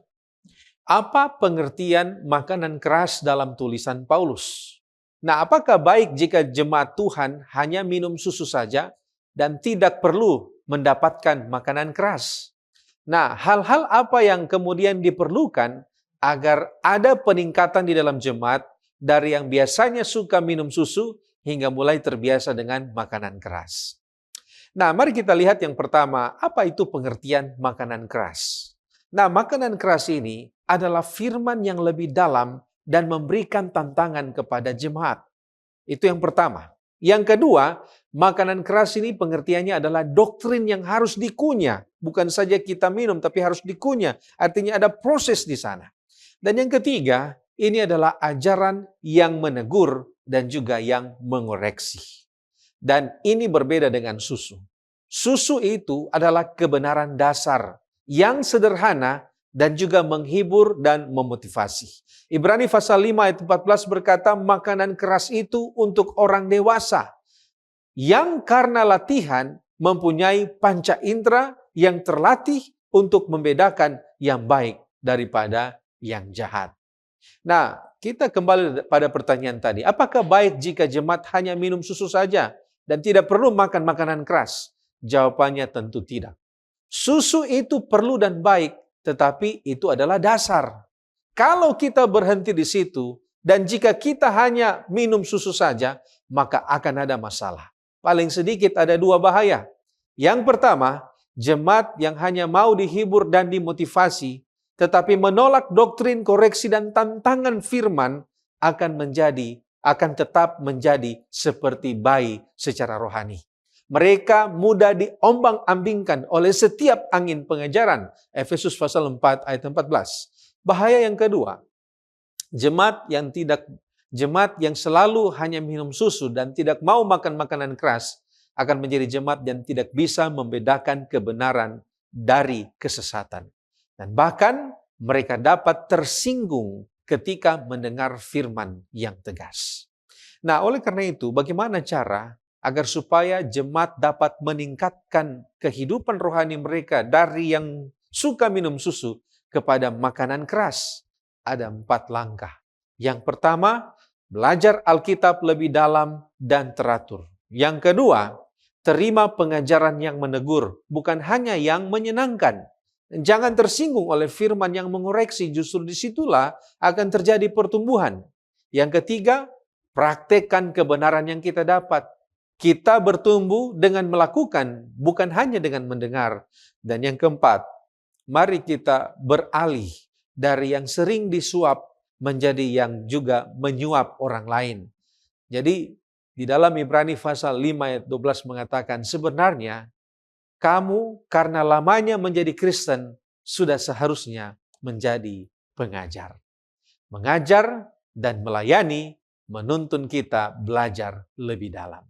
Apa pengertian makanan keras dalam tulisan Paulus? Nah, apakah baik jika jemaat Tuhan hanya minum susu saja dan tidak perlu mendapatkan makanan keras? Nah, hal-hal apa yang kemudian diperlukan agar ada peningkatan di dalam jemaat dari yang biasanya suka minum susu hingga mulai terbiasa dengan makanan keras? Nah, mari kita lihat yang pertama, apa itu pengertian makanan keras? Nah, makanan keras ini adalah firman yang lebih dalam dan memberikan tantangan kepada jemaat. Itu yang pertama. Yang kedua, makanan keras ini pengertiannya adalah doktrin yang harus dikunyah. Bukan saja kita minum, tapi harus dikunyah. Artinya ada proses di sana. Dan yang ketiga, ini adalah ajaran yang menegur dan juga yang mengoreksi. Dan ini berbeda dengan susu. Susu itu adalah kebenaran dasar yang sederhana dan juga menghibur dan memotivasi. Ibrani pasal 5 ayat 14 berkata, makanan keras itu untuk orang dewasa yang karena latihan mempunyai panca indera yang terlatih untuk membedakan yang baik daripada yang jahat. Nah, kita kembali pada pertanyaan tadi. Apakah baik jika jemaat hanya minum susu saja dan tidak perlu makan makanan keras? Jawabannya tentu tidak. Susu itu perlu dan baik, tetapi itu adalah dasar. Kalau kita berhenti di situ, dan jika kita hanya minum susu saja, maka akan ada masalah. Paling sedikit ada 2 bahaya. Yang pertama, jemaat yang hanya mau dihibur dan dimotivasi, tetapi menolak doktrin, koreksi, dan tantangan firman akan tetap menjadi seperti bayi secara rohani. Mereka mudah diombang-ambingkan oleh setiap angin pengajaran. Efesus pasal 4 ayat 14. Bahaya yang kedua, jemaat yang selalu hanya minum susu dan tidak mau makan makanan keras akan menjadi jemaat yang tidak bisa membedakan kebenaran dari kesesatan. Dan bahkan mereka dapat tersinggung ketika mendengar firman yang tegas. Nah, oleh karena itu, bagaimana cara agar supaya jemaat dapat meningkatkan kehidupan rohani mereka dari yang suka minum susu kepada makanan keras? Ada 4 langkah. Yang pertama, belajar Alkitab lebih dalam dan teratur. Yang kedua, terima pengajaran yang menegur, bukan hanya yang menyenangkan. Jangan tersinggung oleh firman yang mengoreksi, justru disitulah akan terjadi pertumbuhan. Yang ketiga, praktekkan kebenaran yang kita dapat. Kita bertumbuh dengan melakukan, bukan hanya dengan mendengar. Dan yang keempat, mari kita beralih dari yang sering disuap menjadi yang juga menyuap orang lain. Jadi di dalam Ibrani pasal 5 ayat 12 mengatakan, sebenarnya kamu karena lamanya menjadi Kristen sudah seharusnya menjadi pengajar. Mengajar dan melayani menuntun kita belajar lebih dalam.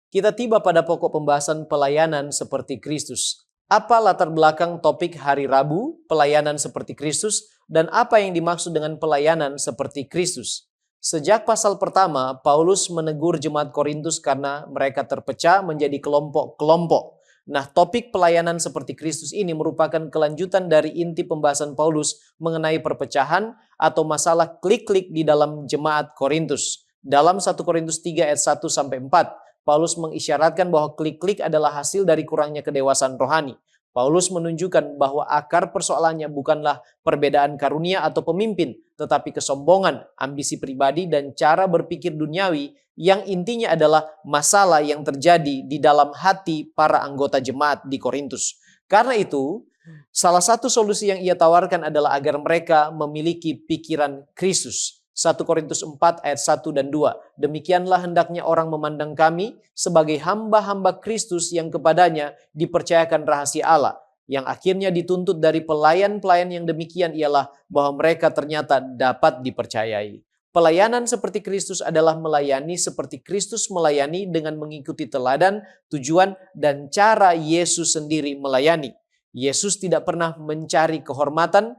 Kita tiba pada pokok pembahasan pelayanan seperti Kristus. Apa latar belakang topik hari Rabu, pelayanan seperti Kristus, dan apa yang dimaksud dengan pelayanan seperti Kristus? Sejak pasal pertama, Paulus menegur jemaat Korintus karena mereka terpecah menjadi kelompok-kelompok. Nah, topik pelayanan seperti Kristus ini merupakan kelanjutan dari inti pembahasan Paulus mengenai perpecahan atau masalah klik-klik di dalam jemaat Korintus. Dalam 1 Korintus 3 ayat 1-4, Paulus mengisyaratkan bahwa klik-klik adalah hasil dari kurangnya kedewasaan rohani. Paulus menunjukkan bahwa akar persoalannya bukanlah perbedaan karunia atau pemimpin, tetapi kesombongan, ambisi pribadi, dan cara berpikir duniawi yang intinya adalah masalah yang terjadi di dalam hati para anggota jemaat di Korintus. Karena itu, salah satu solusi yang ia tawarkan adalah agar mereka memiliki pikiran Kristus. 1 Korintus 4 ayat 1 dan 2. Demikianlah hendaknya orang memandang kami sebagai hamba-hamba Kristus yang kepadanya dipercayakan rahasia Allah. Yang akhirnya dituntut dari pelayan-pelayan yang demikian ialah bahwa mereka ternyata dapat dipercayai. Pelayanan seperti Kristus adalah melayani seperti Kristus melayani dengan mengikuti teladan, tujuan, dan cara Yesus sendiri melayani. Yesus tidak pernah mencari kehormatan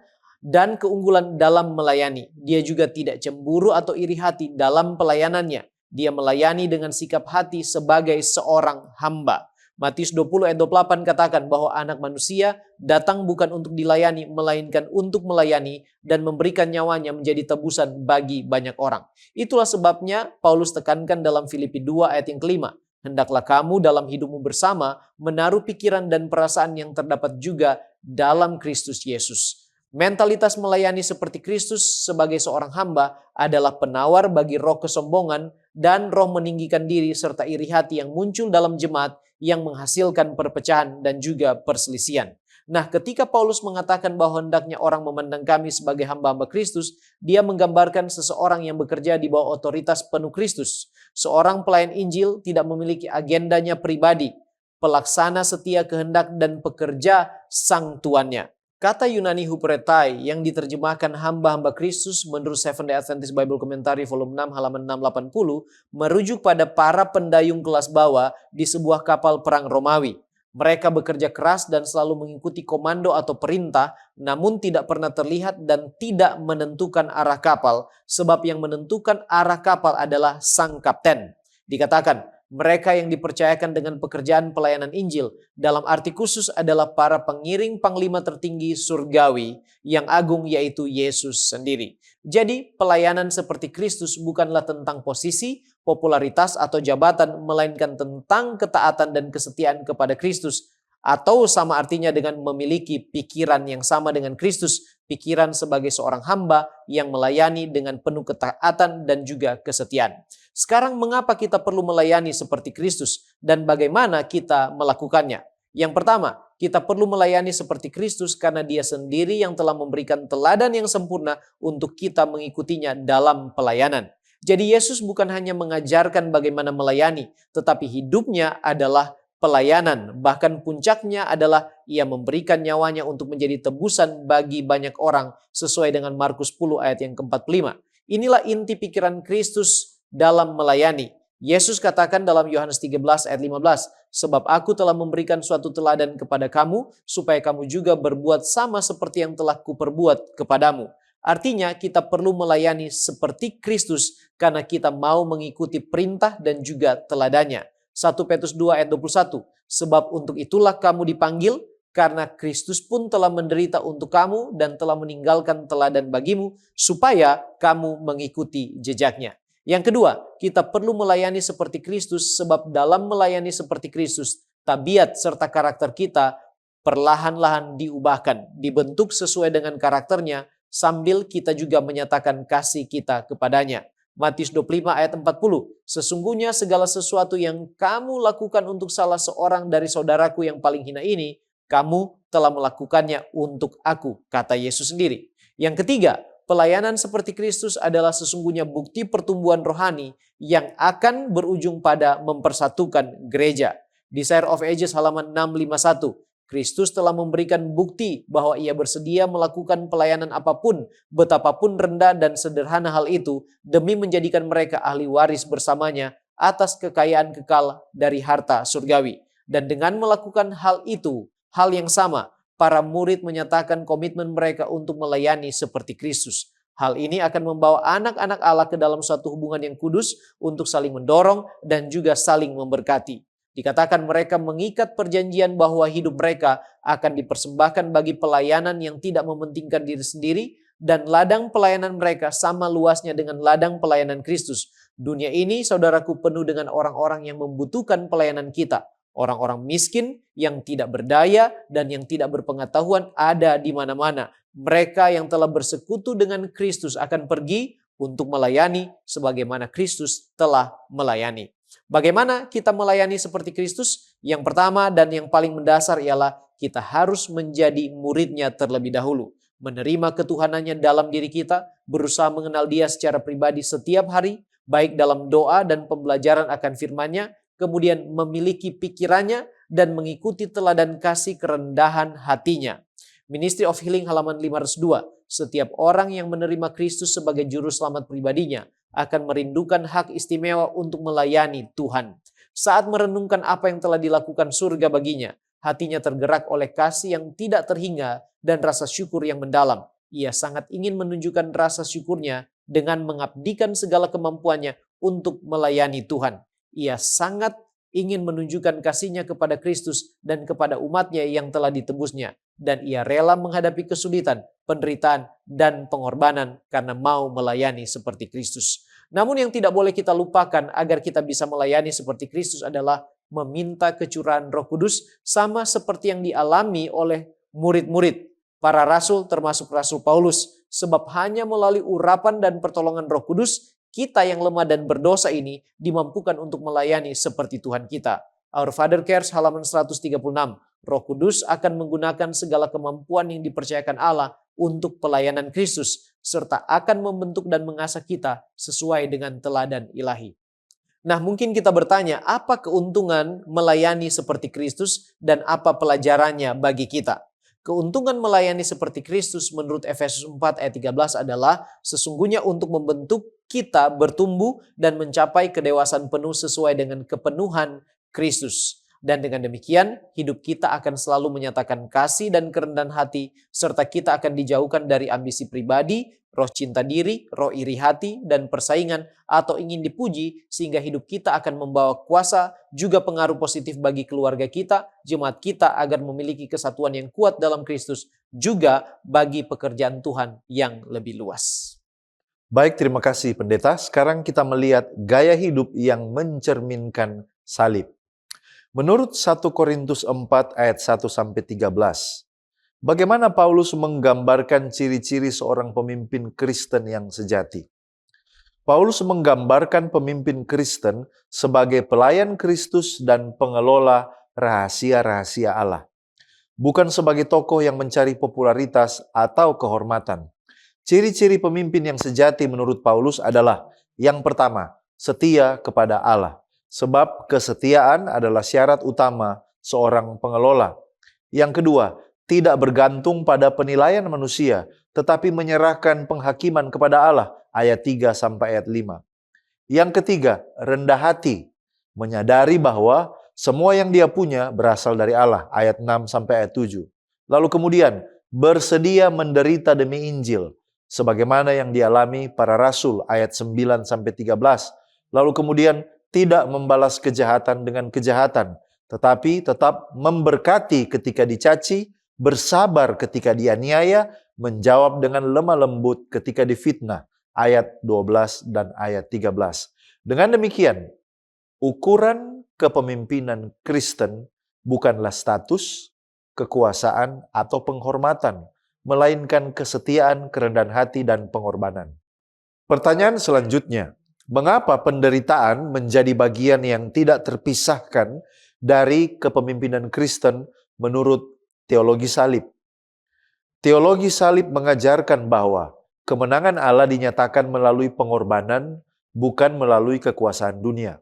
dan keunggulan dalam melayani. Dia juga tidak cemburu atau iri hati dalam pelayanannya. Dia melayani dengan sikap hati sebagai seorang hamba. Matius 20 ayat 28 katakan bahwa anak manusia datang bukan untuk dilayani, melainkan untuk melayani dan memberikan nyawanya menjadi tebusan bagi banyak orang. Itulah sebabnya Paulus tekankan dalam Filipi 2 ayat yang kelima. Hendaklah kamu dalam hidupmu bersama menaruh pikiran dan perasaan yang terdapat juga dalam Kristus Yesus. Mentalitas melayani seperti Kristus sebagai seorang hamba adalah penawar bagi roh kesombongan dan roh meninggikan diri serta iri hati yang muncul dalam jemaat yang menghasilkan perpecahan dan juga perselisihan. Nah, ketika Paulus mengatakan bahwa hendaknya orang memandang kami sebagai hamba-hamba Kristus, dia menggambarkan seseorang yang bekerja di bawah otoritas penuh Kristus. Seorang pelayan Injil tidak memiliki agendanya pribadi, pelaksana setia kehendak dan pekerja sang tuannya. Kata Yunani huperetai yang diterjemahkan hamba-hamba Kristus menurut Seventh-day Adventist Bible Commentary volume 6 halaman 680 merujuk pada para pendayung kelas bawah di sebuah kapal perang Romawi. Mereka bekerja keras dan selalu mengikuti komando atau perintah, namun tidak pernah terlihat dan tidak menentukan arah kapal, sebab yang menentukan arah kapal adalah sang kapten. Dikatakan, mereka yang dipercayakan dengan pekerjaan pelayanan Injil dalam arti khusus adalah para pengiring panglima tertinggi surgawi yang agung, yaitu Yesus sendiri. Jadi pelayanan seperti Kristus bukanlah tentang posisi, popularitas, atau jabatan, melainkan tentang ketaatan dan kesetiaan kepada Kristus. Atau sama artinya dengan memiliki pikiran yang sama dengan Kristus, pikiran sebagai seorang hamba yang melayani dengan penuh ketaatan dan juga kesetiaan. Sekarang mengapa kita perlu melayani seperti Kristus dan bagaimana kita melakukannya? Yang pertama, kita perlu melayani seperti Kristus karena Dia sendiri yang telah memberikan teladan yang sempurna untuk kita mengikutinya dalam pelayanan. Jadi Yesus bukan hanya mengajarkan bagaimana melayani, tetapi hidupnya adalah pelayanan. Bahkan puncaknya adalah Ia memberikan nyawanya untuk menjadi tebusan bagi banyak orang sesuai dengan Markus 10 ayat yang ke-45. Inilah inti pikiran Kristus dalam melayani. Yesus katakan dalam Yohanes 13 ayat 15, sebab aku telah memberikan suatu teladan kepada kamu, supaya kamu juga berbuat sama seperti yang telah kuperbuat kepadamu. Artinya kita perlu melayani seperti Kristus karena kita mau mengikuti perintah dan juga teladannya. 1 Petrus 2 ayat 21, sebab untuk itulah kamu dipanggil, karena Kristus pun telah menderita untuk kamu dan telah meninggalkan teladan bagimu, supaya kamu mengikuti jejaknya. Yang kedua, kita perlu melayani seperti Kristus sebab dalam melayani seperti Kristus, tabiat serta karakter kita perlahan-lahan diubahkan, dibentuk sesuai dengan karakternya sambil kita juga menyatakan kasih kita kepadanya. Matius 25 ayat 40, sesungguhnya segala sesuatu yang kamu lakukan untuk salah seorang dari saudaraku yang paling hina ini, Kamu telah melakukannya untuk aku, kata Yesus sendiri. Yang ketiga, pelayanan seperti Kristus adalah sesungguhnya bukti pertumbuhan rohani yang akan berujung pada mempersatukan gereja. Desire of Ages halaman 651. Kristus telah memberikan bukti bahwa ia bersedia melakukan pelayanan apapun, betapapun rendah dan sederhana hal itu, demi menjadikan mereka ahli waris bersamanya atas kekayaan kekal dari harta surgawi. Dan dengan melakukan hal itu, hal yang sama, para murid menyatakan komitmen mereka untuk melayani seperti Kristus. Hal ini akan membawa anak-anak Allah ke dalam suatu hubungan yang kudus untuk saling mendorong dan juga saling memberkati. Dikatakan mereka mengikat perjanjian bahwa hidup mereka akan dipersembahkan bagi pelayanan yang tidak mementingkan diri sendiri, dan ladang pelayanan mereka sama luasnya dengan ladang pelayanan Kristus. Dunia ini, saudaraku, penuh dengan orang-orang yang membutuhkan pelayanan kita. Orang-orang miskin yang tidak berdaya dan yang tidak berpengetahuan ada di mana-mana. Mereka yang telah bersekutu dengan Kristus akan pergi untuk melayani sebagaimana Kristus telah melayani. Bagaimana kita melayani seperti Kristus? Yang pertama dan yang paling mendasar ialah kita harus menjadi muridnya terlebih dahulu. Menerima ketuhanannya dalam diri kita, berusaha mengenal Dia secara pribadi setiap hari, baik dalam doa dan pembelajaran akan firman-Nya, kemudian memiliki pikirannya dan mengikuti teladan kasih kerendahan hatinya. Ministry of Healing halaman 502. Setiap orang yang menerima Kristus sebagai juru selamat pribadinya akan merindukan hak istimewa untuk melayani Tuhan. Saat merenungkan apa yang telah dilakukan surga baginya, hatinya tergerak oleh kasih yang tidak terhingga dan rasa syukur yang mendalam. Ia sangat ingin menunjukkan rasa syukurnya dengan mengabdikan segala kemampuannya untuk melayani Tuhan. Ia sangat ingin menunjukkan kasihnya kepada Kristus dan kepada umatnya yang telah ditebusnya. Dan ia rela menghadapi kesulitan, penderitaan, dan pengorbanan karena mau melayani seperti Kristus. Namun yang tidak boleh kita lupakan agar kita bisa melayani seperti Kristus adalah meminta kecurahan Roh Kudus sama seperti yang dialami oleh murid-murid para rasul termasuk Rasul Paulus. Sebab hanya melalui urapan dan pertolongan Roh Kudus, kita yang lemah dan berdosa ini dimampukan untuk melayani seperti Tuhan kita. Our Father Cares halaman 136. Roh Kudus akan menggunakan segala kemampuan yang dipercayakan Allah untuk pelayanan Kristus, serta akan membentuk dan mengasah kita sesuai dengan teladan ilahi. Nah, mungkin kita bertanya, apa keuntungan melayani seperti Kristus dan apa pelajarannya bagi kita? Keuntungan melayani seperti Kristus menurut Efesus 4 ayat 13 adalah sesungguhnya untuk membentuk kita bertumbuh dan mencapai kedewasaan penuh sesuai dengan kepenuhan Kristus. Dan dengan demikian, hidup kita akan selalu menyatakan kasih dan kerendahan hati, serta kita akan dijauhkan dari ambisi pribadi, roh cinta diri, roh iri hati, dan persaingan atau ingin dipuji, sehingga hidup kita akan membawa kuasa, juga pengaruh positif bagi keluarga kita, jemaat kita agar memiliki kesatuan yang kuat dalam Kristus, juga bagi pekerjaan Tuhan yang lebih luas. Baik, terima kasih pendeta. Sekarang kita melihat gaya hidup yang mencerminkan salib. Menurut 1 Korintus 4 ayat 1-13, bagaimana Paulus menggambarkan ciri-ciri seorang pemimpin Kristen yang sejati? Paulus menggambarkan pemimpin Kristen sebagai pelayan Kristus dan pengelola rahasia-rahasia Allah. Bukan sebagai tokoh yang mencari popularitas atau kehormatan. Ciri-ciri pemimpin yang sejati menurut Paulus adalah, yang pertama, setia kepada Allah. Sebab kesetiaan adalah syarat utama seorang pengelola. Yang kedua, tidak bergantung pada penilaian manusia, tetapi menyerahkan penghakiman kepada Allah. Ayat 3 sampai ayat 5. Yang ketiga, rendah hati. Menyadari bahwa semua yang dia punya berasal dari Allah. Ayat 6 sampai ayat 7. Lalu kemudian, bersedia menderita demi Injil. Sebagaimana yang dialami para rasul. Ayat 9 sampai 13. Lalu kemudian, tidak membalas kejahatan dengan kejahatan, tetapi tetap memberkati ketika dicaci, bersabar ketika dianiaya, menjawab dengan lemah lembut ketika difitnah. Ayat 12 dan ayat 13. Dengan demikian, ukuran kepemimpinan Kristen bukanlah status, kekuasaan, atau penghormatan, melainkan kesetiaan, kerendahan hati, dan pengorbanan. Pertanyaan selanjutnya, mengapa penderitaan menjadi bagian yang tidak terpisahkan dari kepemimpinan Kristen menurut teologi salib. Teologi salib mengajarkan bahwa kemenangan Allah dinyatakan melalui pengorbanan, bukan melalui kekuasaan dunia.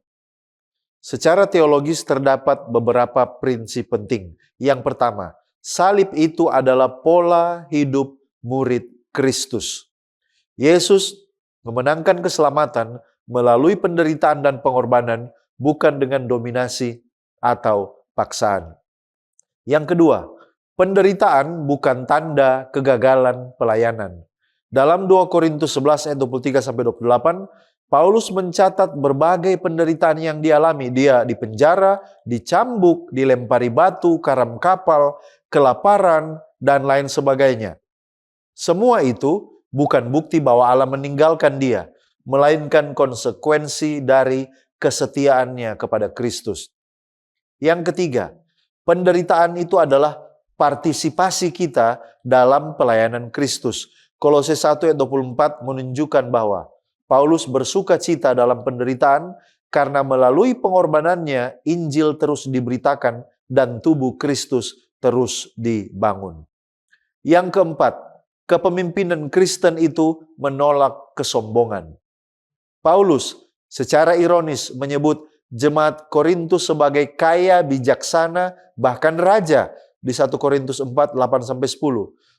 Secara teologis terdapat beberapa prinsip penting. Yang pertama, salib itu adalah pola hidup murid Kristus. Yesus memenangkan keselamatan melalui penderitaan dan pengorbanan, bukan dengan dominasi atau paksaan. Yang kedua, penderitaan bukan tanda kegagalan pelayanan. Dalam 2 Korintus 11 ayat 23-28, Paulus mencatat berbagai penderitaan yang dialami. Dia dipenjara, dicambuk, dilempari batu, karam kapal, kelaparan, dan lain sebagainya. Semua itu bukan bukti bahwa Allah meninggalkan dia, melainkan konsekuensi dari kesetiaannya kepada Kristus. Yang ketiga, penderitaan itu adalah partisipasi kita dalam pelayanan Kristus. Kolose 1 ayat 24 menunjukkan bahwa Paulus bersuka cita dalam penderitaan karena melalui pengorbanannya Injil terus diberitakan dan tubuh Kristus terus dibangun. Yang keempat, kepemimpinan Kristen itu menolak kesombongan. Paulus secara ironis menyebut jemaat Korintus sebagai kaya, bijaksana, bahkan raja di 1 Korintus 4, 8-10.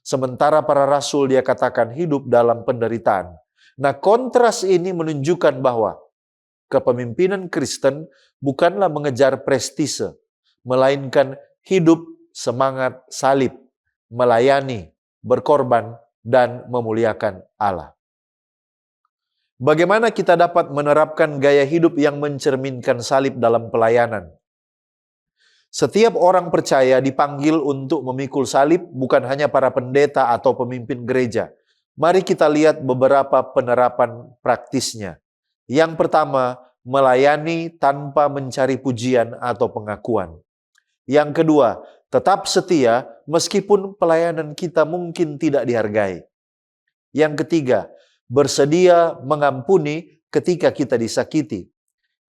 Sementara para rasul dia katakan hidup dalam penderitaan. Nah, kontras ini menunjukkan bahwa kepemimpinan Kristen bukanlah mengejar prestise, melainkan hidup semangat salib, melayani, berkorban, dan memuliakan Allah. Bagaimana kita dapat menerapkan gaya hidup yang mencerminkan salib dalam pelayanan? Setiap orang percaya dipanggil untuk memikul salib, bukan hanya para pendeta atau pemimpin gereja. Mari kita lihat beberapa penerapan praktisnya. Yang pertama, melayani tanpa mencari pujian atau pengakuan. Yang kedua, tetap setia meskipun pelayanan kita mungkin tidak dihargai. Yang ketiga, bersedia mengampuni ketika kita disakiti.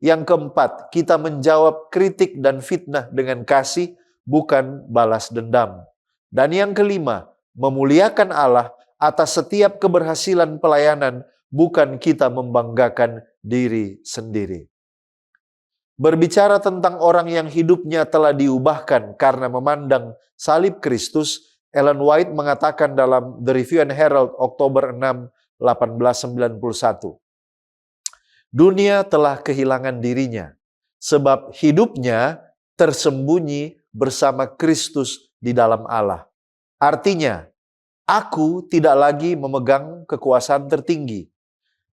Yang keempat, kita menjawab kritik dan fitnah dengan kasih, bukan balas dendam. Dan yang kelima, memuliakan Allah atas setiap keberhasilan pelayanan, bukan kita membanggakan diri sendiri. Berbicara tentang orang yang hidupnya telah diubahkan karena memandang salib Kristus, Ellen White mengatakan dalam The Review and Herald Oktober 6, 1891, dunia telah kehilangan dirinya, sebab hidupnya tersembunyi bersama Kristus di dalam Allah. Artinya, aku tidak lagi memegang kekuasaan tertinggi.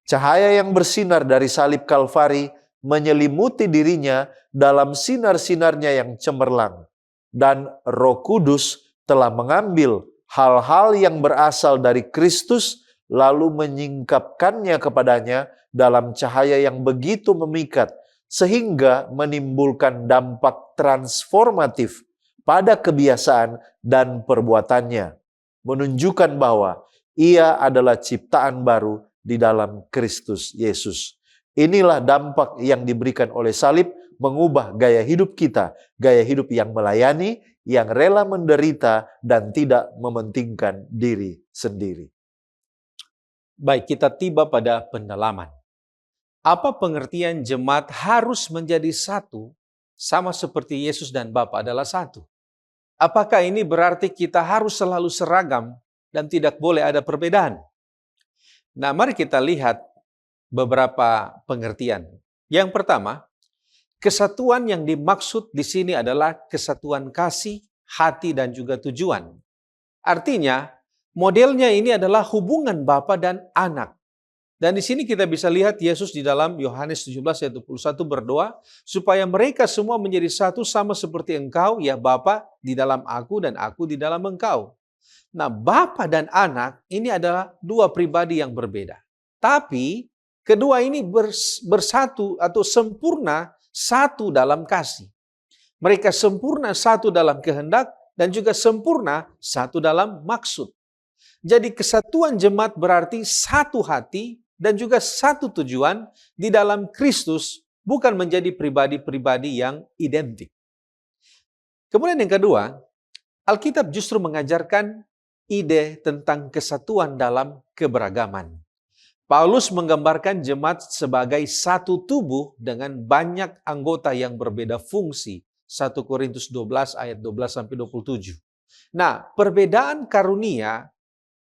Cahaya yang bersinar dari salib Kalvari menyelimuti dirinya dalam sinar-sinarnya yang cemerlang. Dan Roh Kudus telah mengambil hal-hal yang berasal dari Kristus lalu menyingkapkannya kepadanya dalam cahaya yang begitu memikat sehingga menimbulkan dampak transformatif pada kebiasaan dan perbuatannya, menunjukkan bahwa ia adalah ciptaan baru di dalam Kristus Yesus. Inilah dampak yang diberikan oleh salib, mengubah gaya hidup kita, gaya hidup yang melayani, yang rela menderita, dan tidak mementingkan diri sendiri. Baik, kita tiba pada pendalaman. Apa pengertian jemaat harus menjadi satu, sama seperti Yesus dan Bapa adalah satu? Apakah ini berarti kita harus selalu seragam dan tidak boleh ada perbedaan? Nah, mari kita lihat beberapa pengertian. Yang pertama, kesatuan yang dimaksud di sini adalah kesatuan kasih, hati, dan juga tujuan. Artinya, modelnya ini adalah hubungan Bapa dan Anak. Dan di sini kita bisa lihat Yesus di dalam Yohanes 17 ayat 21 berdoa supaya mereka semua menjadi satu sama seperti Engkau, ya Bapa, di dalam Aku dan Aku di dalam Engkau. Nah, Bapa dan Anak ini adalah dua pribadi yang berbeda. Tapi kedua ini bersatu atau sempurna satu dalam kasih. Mereka sempurna satu dalam kehendak dan juga sempurna satu dalam maksud. Jadi kesatuan jemaat berarti satu hati dan juga satu tujuan di dalam Kristus, bukan menjadi pribadi-pribadi yang identik. Kemudian yang kedua, Alkitab justru mengajarkan ide tentang kesatuan dalam keberagaman. Paulus menggambarkan jemaat sebagai satu tubuh dengan banyak anggota yang berbeda fungsi. 1 Korintus 12 ayat 12-27. Nah, perbedaan karunia,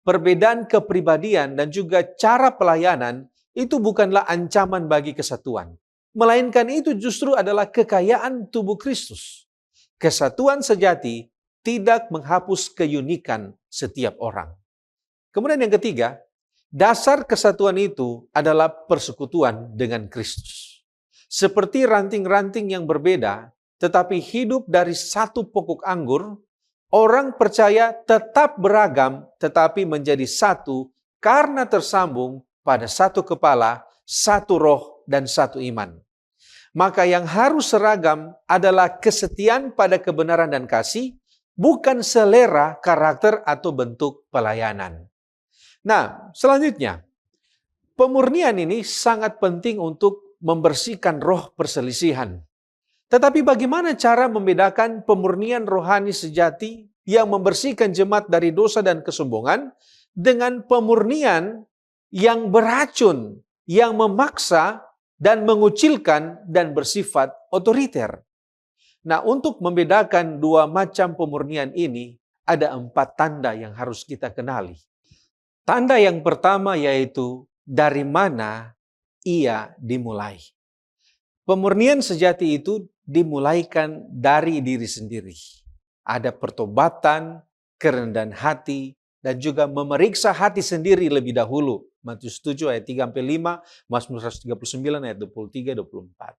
perbedaan kepribadian, dan juga cara pelayanan itu bukanlah ancaman bagi kesatuan. Melainkan itu justru adalah kekayaan tubuh Kristus. Kesatuan sejati tidak menghapus keunikan setiap orang. Kemudian yang ketiga, dasar kesatuan itu adalah persekutuan dengan Kristus. Seperti ranting-ranting yang berbeda, tetapi hidup dari satu pokok anggur, orang percaya tetap beragam, tetapi menjadi satu karena tersambung pada satu kepala, satu roh, dan satu iman. Maka yang harus seragam adalah kesetiaan pada kebenaran dan kasih, bukan selera, karakter, atau bentuk pelayanan. Nah, selanjutnya, pemurnian ini sangat penting untuk membersihkan roh perselisihan. Tetapi bagaimana cara membedakan pemurnian rohani sejati yang membersihkan jemaat dari dosa dan kesombongan dengan pemurnian yang beracun, yang memaksa dan mengucilkan dan bersifat otoriter? Nah, untuk membedakan dua macam pemurnian ini, ada 4 tanda yang harus kita kenali. Tanda yang pertama yaitu dari mana ia dimulai. Pemurnian sejati itu dimulaikan dari diri sendiri. Ada pertobatan, kerendahan hati, dan juga memeriksa hati sendiri lebih dahulu. Matius 7 ayat 3-5, Mazmur 139 ayat 23-24.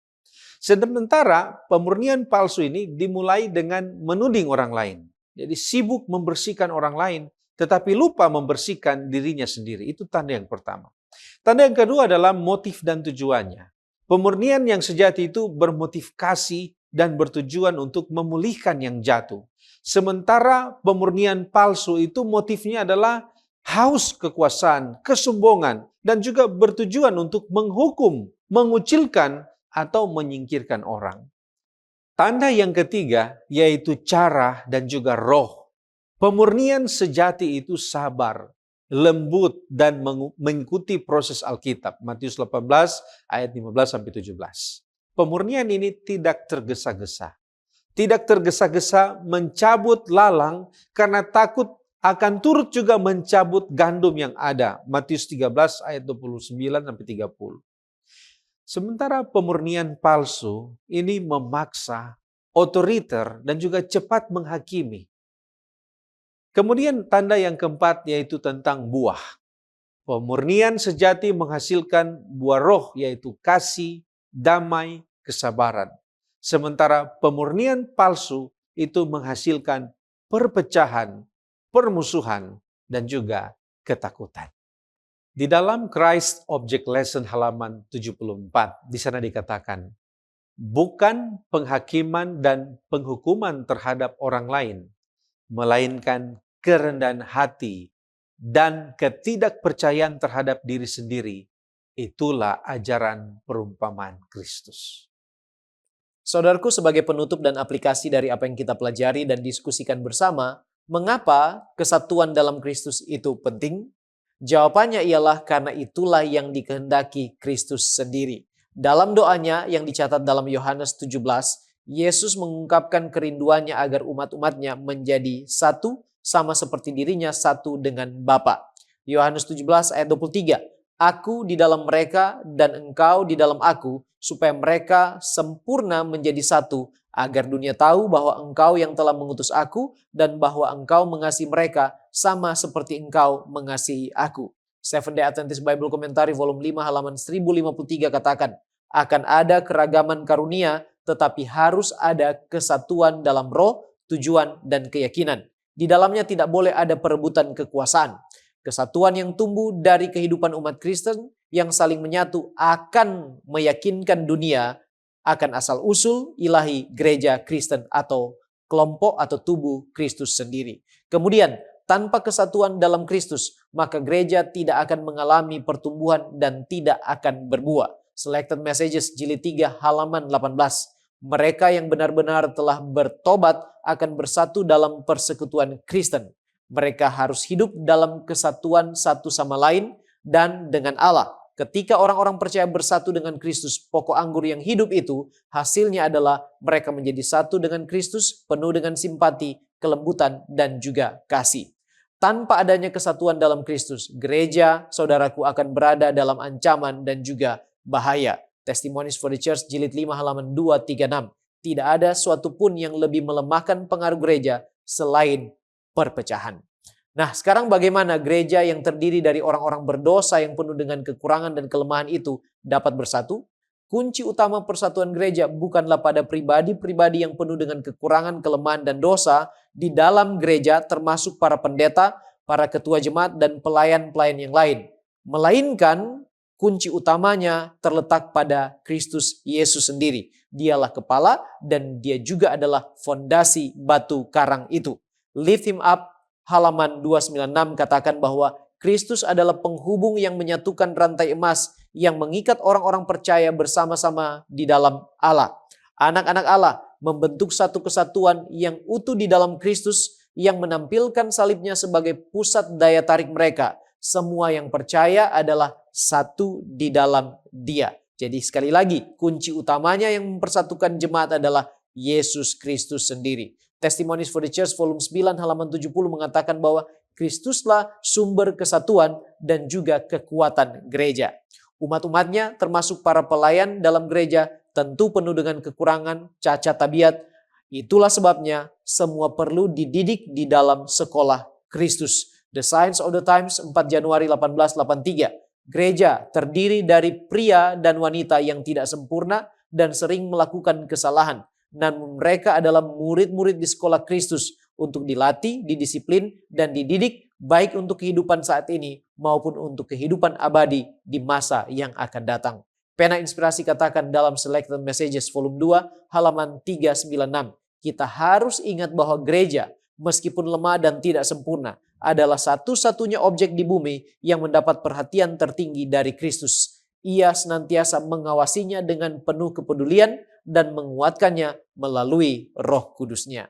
Sementara pemurnian palsu ini dimulai dengan menuding orang lain. Jadi sibuk membersihkan orang lain, tetapi lupa membersihkan dirinya sendiri. Itu tanda yang pertama. Tanda yang kedua adalah motif dan tujuannya. Pemurnian yang sejati itu bermotif kasih dan bertujuan untuk memulihkan yang jatuh. Sementara pemurnian palsu itu motifnya adalah haus kekuasaan, kesombongan, dan juga bertujuan untuk menghukum, mengucilkan, atau menyingkirkan orang. Tanda yang ketiga yaitu cara dan juga roh. Pemurnian sejati itu sabar, lembut, dan mengikuti proses Alkitab. Matius 18 ayat 15-17. Pemurnian ini tidak tergesa-gesa. Tidak tergesa-gesa mencabut lalang karena takut akan turut juga mencabut gandum yang ada. Matius 13 ayat 29-30. Sementara pemurnian palsu ini memaksa, otoriter, dan juga cepat menghakimi. Kemudian tanda yang keempat yaitu tentang buah. Pemurnian sejati menghasilkan buah roh yaitu kasih, damai, kesabaran. Sementara pemurnian palsu itu menghasilkan perpecahan, permusuhan, dan juga ketakutan. Di dalam Christ Object Lesson halaman 74, di sana dikatakan, bukan penghakiman dan penghukuman terhadap orang lain, melainkan kerendahan hati dan ketidakpercayaan terhadap diri sendiri. Itulah ajaran perumpamaan Kristus. Saudaraku, sebagai penutup dan aplikasi dari apa yang kita pelajari dan diskusikan bersama, mengapa kesatuan dalam Kristus itu penting? Jawabannya ialah karena itulah yang dikehendaki Kristus sendiri. Dalam doanya yang dicatat dalam Yohanes 17, Yesus mengungkapkan kerinduannya agar umat-umatnya menjadi satu, sama seperti dirinya satu dengan Bapa. Yohanes 17 ayat 23, Aku di dalam mereka dan engkau di dalam aku, supaya mereka sempurna menjadi satu, agar dunia tahu bahwa engkau yang telah mengutus aku dan bahwa engkau mengasihi mereka sama seperti engkau mengasihi aku. Seventh-day Adventist Bible Commentary volume 5 halaman 1053 katakan, akan ada keragaman karunia tetapi harus ada kesatuan dalam roh, tujuan, dan keyakinan. Di dalamnya tidak boleh ada perebutan kekuasaan. Kesatuan yang tumbuh dari kehidupan umat Kristen yang saling menyatu akan meyakinkan dunia akan asal-usul ilahi gereja Kristen atau kelompok atau tubuh Kristus sendiri. Kemudian, tanpa kesatuan dalam Kristus, maka gereja tidak akan mengalami pertumbuhan dan tidak akan berbuah. Selected Messages jilid 3 halaman 18. Mereka yang benar-benar telah bertobat akan bersatu dalam persekutuan Kristen. Mereka harus hidup dalam kesatuan satu sama lain dan dengan Allah. Ketika orang-orang percaya bersatu dengan Kristus, pokok anggur yang hidup itu hasilnya adalah mereka menjadi satu dengan Kristus, penuh dengan simpati, kelembutan, dan juga kasih. Tanpa adanya kesatuan dalam Kristus, gereja, saudaraku, akan berada dalam ancaman dan juga bahaya. Testimonies for the Church, jilid 5 halaman 236. Tidak ada suatu pun yang lebih melemahkan pengaruh gereja selain perpecahan. Nah, sekarang bagaimana gereja yang terdiri dari orang-orang berdosa yang penuh dengan kekurangan dan kelemahan itu dapat bersatu? Kunci utama persatuan gereja bukanlah pada pribadi-pribadi yang penuh dengan kekurangan, kelemahan, dan dosa di dalam gereja, termasuk para pendeta, para ketua jemaat, dan pelayan-pelayan yang lain. Melainkan kunci utamanya terletak pada Kristus Yesus sendiri. Dialah kepala dan dia juga adalah fondasi batu karang itu. Lift him up, halaman 296 katakan bahwa Kristus adalah penghubung yang menyatukan rantai emas yang mengikat orang-orang percaya bersama-sama di dalam Allah. Anak-anak Allah membentuk satu kesatuan yang utuh di dalam Kristus yang menampilkan salibnya sebagai pusat daya tarik mereka. Semua yang percaya adalah satu di dalam Dia. Jadi sekali lagi, kunci utamanya yang mempersatukan jemaat adalah Yesus Kristus sendiri. Testimonies for the Church volume 9 halaman 70 mengatakan bahwa Kristuslah sumber kesatuan dan juga kekuatan gereja. Umat-umatnya termasuk para pelayan dalam gereja tentu penuh dengan kekurangan, cacat tabiat. Itulah sebabnya semua perlu dididik di dalam sekolah Kristus. The Signs of the Times, 4 Januari 1883. Gereja terdiri dari pria dan wanita yang tidak sempurna dan sering melakukan kesalahan. Namun mereka adalah murid-murid di sekolah Kristus untuk dilatih, didisiplin, dan dididik baik untuk kehidupan saat ini maupun untuk kehidupan abadi di masa yang akan datang. Pena Inspirasi katakan dalam Selected Messages volume 2 halaman 396. Kita harus ingat bahwa gereja meskipun lemah dan tidak sempurna adalah satu-satunya objek di bumi yang mendapat perhatian tertinggi dari Kristus. Ia senantiasa mengawasinya dengan penuh kepedulian dan menguatkannya melalui Roh Kudus-Nya.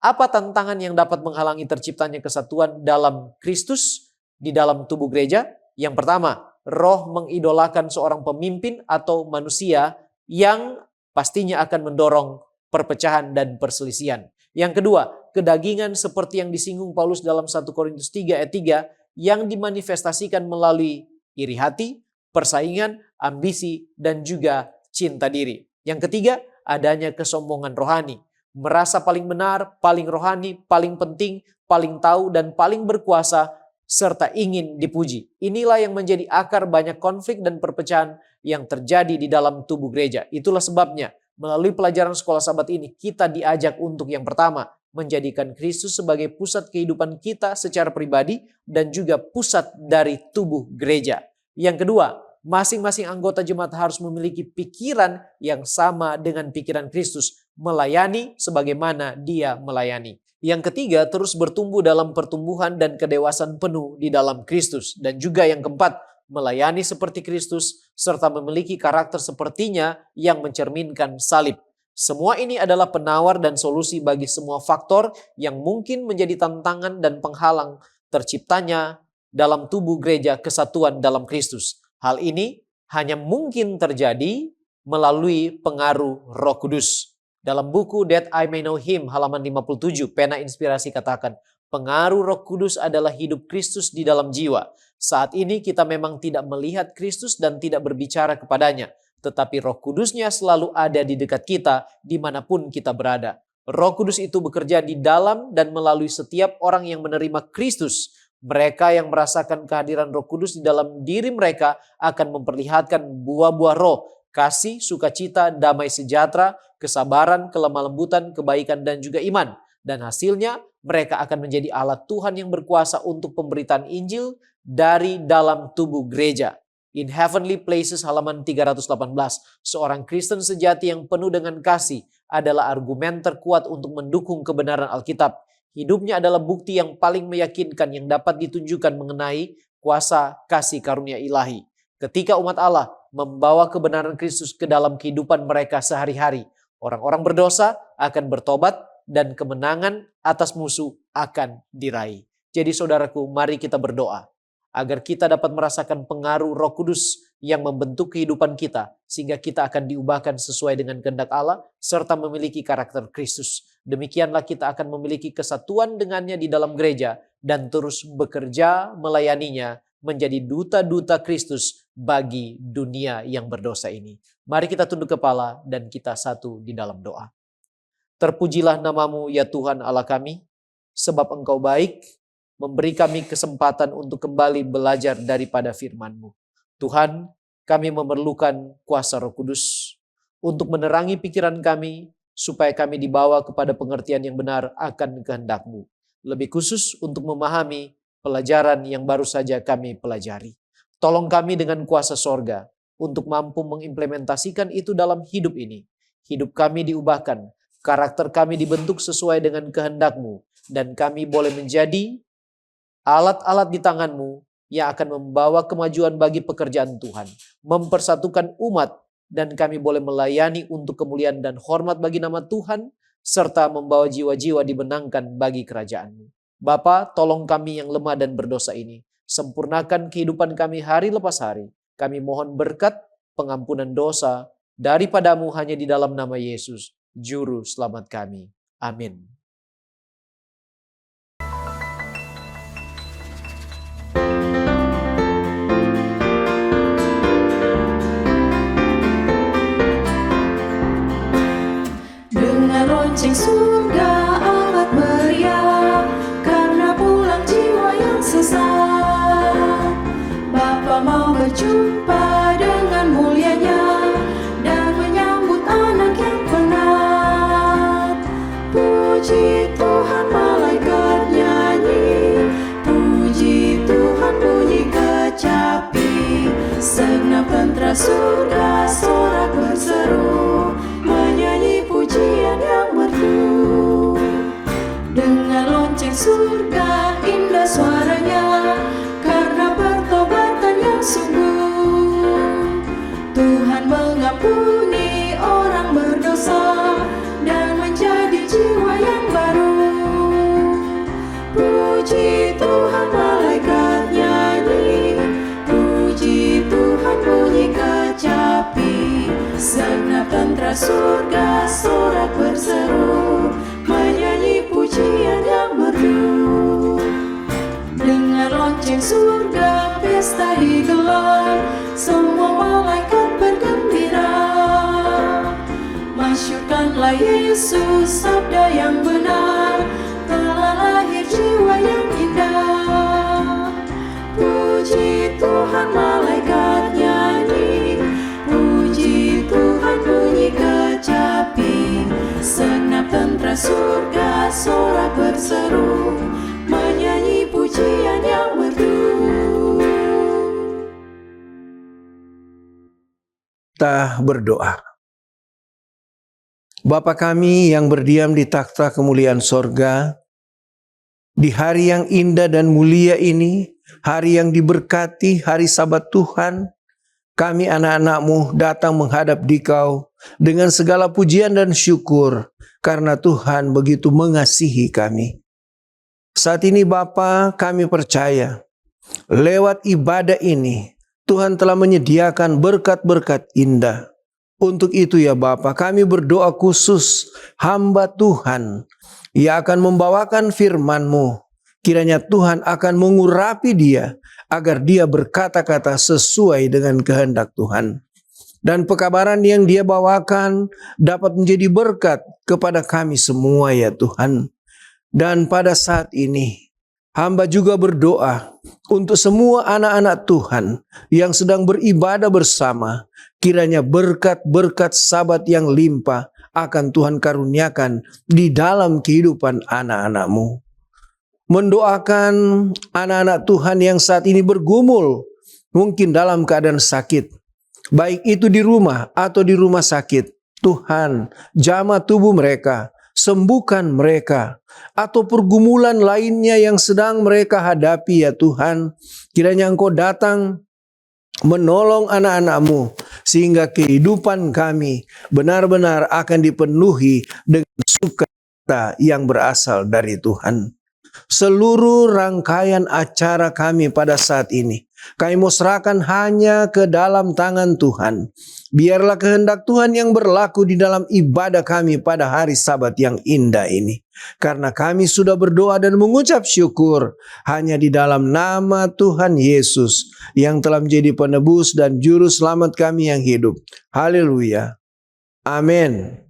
Apa tantangan yang dapat menghalangi terciptanya kesatuan dalam Kristus di dalam tubuh gereja? Yang pertama, roh mengidolakan seorang pemimpin atau manusia yang pastinya akan mendorong perpecahan dan perselisihan. Yang kedua, kedagingan seperti yang disinggung Paulus dalam 1 Korintus 3 ayat 3 yang dimanifestasikan melalui iri hati, persaingan, ambisi, dan juga cinta diri. Yang ketiga, adanya kesombongan rohani. Merasa paling benar, paling rohani, paling penting, paling tahu, dan paling berkuasa, serta ingin dipuji. Inilah yang menjadi akar banyak konflik dan perpecahan yang terjadi di dalam tubuh gereja. Itulah sebabnya, melalui pelajaran sekolah Sabat ini, kita diajak untuk yang pertama, menjadikan Kristus sebagai pusat kehidupan kita secara pribadi dan juga pusat dari tubuh gereja. Yang kedua, masing-masing anggota jemaat harus memiliki pikiran yang sama dengan pikiran Kristus, melayani sebagaimana Dia melayani. Yang ketiga, terus bertumbuh dalam pertumbuhan dan kedewasaan penuh di dalam Kristus. Dan juga yang keempat, melayani seperti Kristus serta memiliki karakter sepertinya yang mencerminkan salib. Semua ini adalah penawar dan solusi bagi semua faktor yang mungkin menjadi tantangan dan penghalang terciptanya dalam tubuh gereja kesatuan dalam Kristus. Hal ini hanya mungkin terjadi melalui pengaruh Roh Kudus. Dalam buku That I May Know Him halaman 57, Pena Inspirasi katakan, pengaruh Roh Kudus adalah hidup Kristus di dalam jiwa. Saat ini kita memang tidak melihat Kristus dan tidak berbicara kepadanya, tetapi Roh Kudus-Nya selalu ada di dekat kita dimanapun kita berada. Roh Kudus itu bekerja di dalam dan melalui setiap orang yang menerima Kristus. Mereka yang merasakan kehadiran Roh Kudus di dalam diri mereka akan memperlihatkan buah-buah roh, kasih, sukacita, damai sejahtera, kesabaran, kelemah lembutan, kebaikan, dan juga iman. Dan hasilnya mereka akan menjadi alat Tuhan yang berkuasa untuk pemberitaan Injil dari dalam tubuh gereja. In Heavenly Places halaman 318, seorang Kristen sejati yang penuh dengan kasih adalah argumen terkuat untuk mendukung kebenaran Alkitab. Hidupnya adalah bukti yang paling meyakinkan yang dapat ditunjukkan mengenai kuasa kasih karunia ilahi. Ketika umat Allah membawa kebenaran Kristus ke dalam kehidupan mereka sehari-hari, orang-orang berdosa akan bertobat dan kemenangan atas musuh akan diraih. Jadi saudaraku, mari kita berdoa agar kita dapat merasakan pengaruh Roh Kudus yang membentuk kehidupan kita, sehingga kita akan diubahkan sesuai dengan kehendak Allah, serta memiliki karakter Kristus. Demikianlah kita akan memiliki kesatuan dengannya di dalam gereja, dan terus bekerja melayaninya, menjadi duta-duta Kristus bagi dunia yang berdosa ini. Mari kita tunduk kepala dan kita satu di dalam doa. Terpujilah namamu ya Tuhan Allah kami, sebab Engkau baik, memberi kami kesempatan untuk kembali belajar daripada firman-Mu. Tuhan, kami memerlukan kuasa Roh Kudus untuk menerangi pikiran kami, supaya kami dibawa kepada pengertian yang benar akan kehendak-Mu. Lebih khusus untuk memahami pelajaran yang baru saja kami pelajari. Tolong kami dengan kuasa sorga untuk mampu mengimplementasikan itu dalam hidup ini. Hidup kami diubahkan, karakter kami dibentuk sesuai dengan kehendak-Mu, dan kami boleh menjadi alat-alat di tangan-Mu yang akan membawa kemajuan bagi pekerjaan Tuhan, mempersatukan umat, dan kami boleh melayani untuk kemuliaan dan hormat bagi nama Tuhan, serta membawa jiwa-jiwa dibenangkan bagi kerajaan-Mu. Bapa, tolong kami yang lemah dan berdosa ini, sempurnakan kehidupan kami hari lepas hari. Kami mohon berkat pengampunan dosa daripada-Mu hanya di dalam nama Yesus, Juru Selamat kami. Amin. Lonceng surga amat meriah, karena pulang jiwa yang sesat. Bapa mau berjumpa dengan mulianya, dan menyambut anak yang penat. Puji Tuhan, malaikat nyanyi, puji Tuhan, bunyi kecapi. Segenap tentara surga sorak berseru, menyanyi pujian yang merdu. Dengan lonceng surga indah suaranya, karena pertobatan yang sungguh. Tuhan mengampuni orang berdosa, dan menjadi jiwa yang baru. Puji Tuhan, malaikat nyanyi, puji Tuhan, bunyi kecapi. Segenap tentara surga sorak berseru, menyanyi pujian yang merdu. Dengan lonceng surga pesta digelar, semua malaikat bergembira. Masyurkanlah Yesus, sabda yang benar, telah lahir jiwa yang indah. Puji Tuhan, malaikat nyanyi, puji Tuhan, bunyi kecapi. Segenap tentara surga sorak berseru, menyanyi pujian yang merdu. Kita berdoa. Bapa kami yang berdiam di takhta kemuliaan sorga, di hari yang indah dan mulia ini, hari yang diberkati, hari Sabat Tuhan, kami anak-anak-Mu datang menghadap Dikau dengan segala pujian dan syukur, karena Tuhan begitu mengasihi kami. Saat ini Bapa, kami percaya, lewat ibadah ini, Tuhan telah menyediakan berkat-berkat indah. Untuk itu ya Bapa, kami berdoa khusus hamba Tuhan yang akan membawakan firman-Mu. Kiranya Tuhan akan mengurapi dia agar dia berkata-kata sesuai dengan kehendak Tuhan. Dan pekabaran yang dia bawakan dapat menjadi berkat kepada kami semua ya Tuhan. Dan pada saat ini, hamba juga berdoa untuk semua anak-anak Tuhan yang sedang beribadah bersama. Kiranya berkat-berkat Sabat yang limpah akan Tuhan karuniakan di dalam kehidupan anak-anak-Mu. Mendoakan anak-anak Tuhan yang saat ini bergumul, mungkin dalam keadaan sakit, baik itu di rumah atau di rumah sakit. Tuhan, jamah tubuh mereka, sembuhkan mereka, atau pergumulan lainnya yang sedang mereka hadapi ya Tuhan. Kiranya Engkau datang menolong anak-anak-Mu, sehingga kehidupan kami benar-benar akan dipenuhi dengan sukacita fakta yang berasal dari Tuhan. Seluruh rangkaian acara kami pada saat ini, kami mau serahkan hanya ke dalam tangan Tuhan. Biarlah kehendak Tuhan yang berlaku di dalam ibadah kami pada hari Sabat yang indah ini. Karena kami sudah berdoa dan mengucap syukur hanya di dalam nama Tuhan Yesus yang telah menjadi penebus dan juru selamat kami yang hidup. Haleluya. Amin.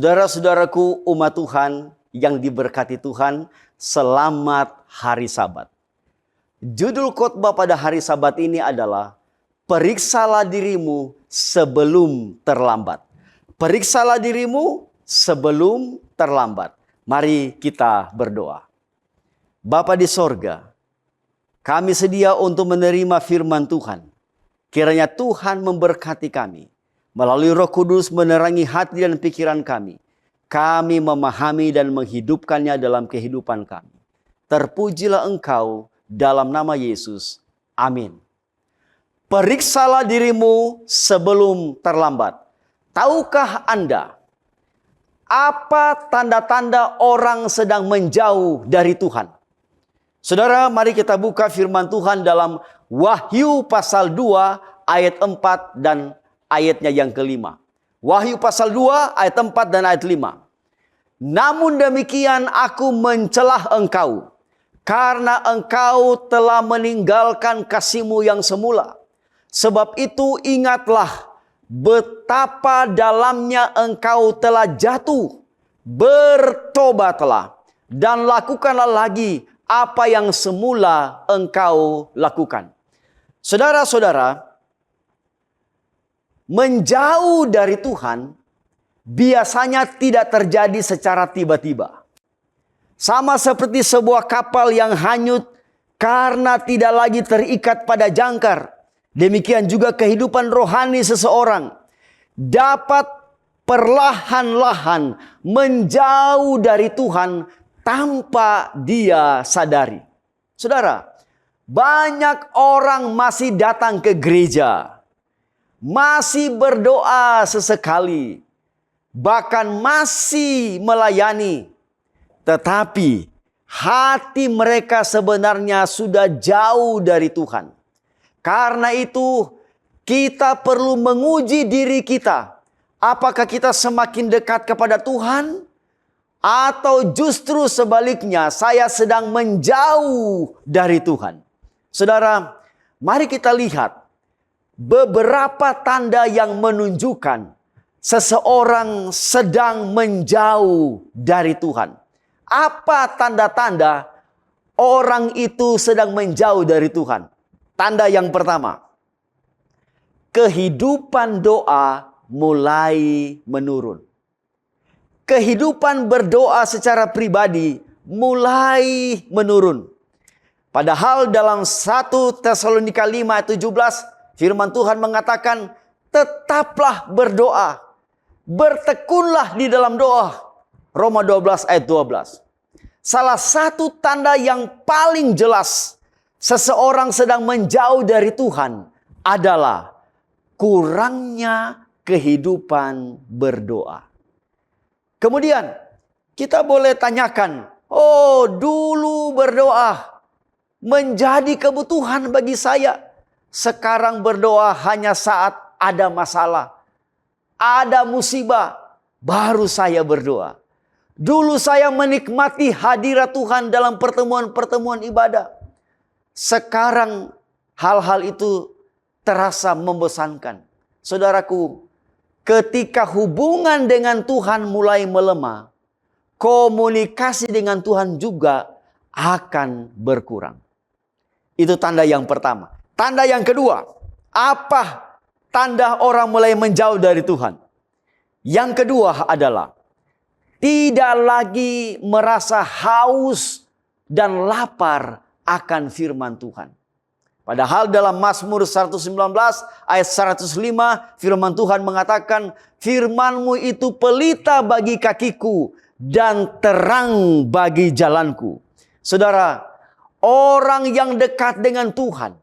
Saudara-saudaraku umat Tuhan yang diberkati Tuhan, Selamat hari Sabat. Judul khotbah pada hari Sabat ini adalah periksalah dirimu sebelum terlambat. Periksalah dirimu sebelum terlambat. Mari kita berdoa. Bapa di sorga, kami sedia untuk menerima firman Tuhan. Kiranya Tuhan memberkati kami. Melalui Roh Kudus menerangi hati dan pikiran kami. Kami memahami dan menghidupkannya dalam kehidupan kami. Terpujilah Engkau dalam nama Yesus. Amin. Periksalah dirimu sebelum terlambat. Tahukah Anda apa tanda-tanda orang sedang menjauh dari Tuhan? Saudara, mari kita buka firman Tuhan dalam Wahyu pasal 2 ayat 4 dan ayatnya yang kelima. Wahyu pasal 2 ayat 4 dan ayat 5. Namun demikian aku mencelah engkau, karena engkau telah meninggalkan kasihmu yang semula. Sebab itu ingatlah betapa dalamnya engkau telah jatuh. Bertobatlah dan lakukanlah lagi apa yang semula engkau lakukan. Saudara-saudara, menjauh dari Tuhan biasanya tidak terjadi secara tiba-tiba. Sama seperti sebuah kapal yang hanyut karena tidak lagi terikat pada jangkar. Demikian juga kehidupan rohani seseorang dapat perlahan-lahan menjauh dari Tuhan tanpa dia sadari. Saudara, banyak orang masih datang ke gereja, masih berdoa sesekali, bahkan masih melayani, tetapi hati mereka sebenarnya sudah jauh dari Tuhan. Karena itu, kita perlu menguji diri kita. Apakah kita semakin dekat kepada Tuhan? Atau justru sebaliknya, saya sedang menjauh dari Tuhan. Saudara, mari kita lihat beberapa tanda yang menunjukkan seseorang sedang menjauh dari Tuhan. Apa tanda-tanda orang itu sedang menjauh dari Tuhan? Tanda yang pertama, kehidupan doa mulai menurun. Kehidupan berdoa secara pribadi mulai menurun. Padahal dalam 1 Tesalonika 5 ayat 17 firman Tuhan mengatakan, tetaplah berdoa, bertekunlah di dalam doa. Roma 12 ayat 12. Salah satu tanda yang paling jelas seseorang sedang menjauh dari Tuhan adalah kurangnya kehidupan berdoa. Kemudian kita boleh tanyakan, oh dulu berdoa menjadi kebutuhan bagi saya. Sekarang berdoa hanya saat ada masalah, ada musibah, baru saya berdoa. Dulu saya menikmati hadirat Tuhan dalam pertemuan-pertemuan ibadah. Sekarang hal-hal itu terasa membosankan. Saudaraku, ketika hubungan dengan Tuhan mulai melemah, komunikasi dengan Tuhan juga akan berkurang. Itu tanda yang pertama. Tanda yang kedua, apa tanda orang mulai menjauh dari Tuhan? Yang kedua adalah tidak lagi merasa haus dan lapar akan firman Tuhan. Padahal dalam Mazmur 119 ayat 105 firman Tuhan mengatakan, firman-Mu itu pelita bagi kakiku dan terang bagi jalanku. Saudara, orang yang dekat dengan Tuhan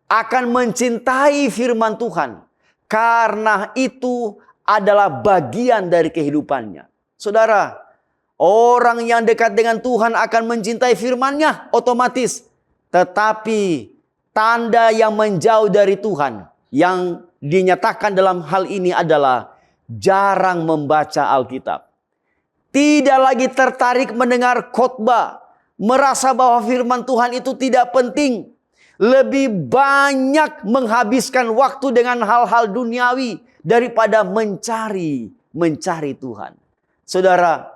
akan mencintai firman Tuhan karena itu adalah bagian dari kehidupannya. Saudara, orang yang dekat dengan Tuhan akan mencintai firman-Nya otomatis. Tetapi tanda yang menjauh dari Tuhan yang dinyatakan dalam hal ini adalah jarang membaca Alkitab. Tidak lagi tertarik mendengar khotbah, merasa bahwa firman Tuhan itu tidak penting. Lebih banyak menghabiskan waktu dengan hal-hal duniawi daripada mencari Tuhan. Saudara,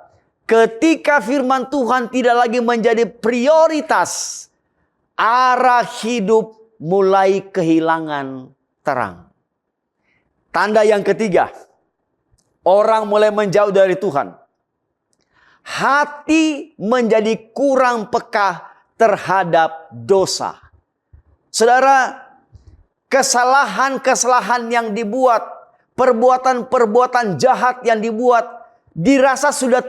ketika firman Tuhan tidak lagi menjadi prioritas, arah hidup mulai kehilangan terang. Tanda yang ketiga, orang mulai menjauh dari Tuhan. Hati menjadi kurang peka terhadap dosa. Saudara, kesalahan-kesalahan yang dibuat, perbuatan-perbuatan jahat yang dibuat, dirasa sudah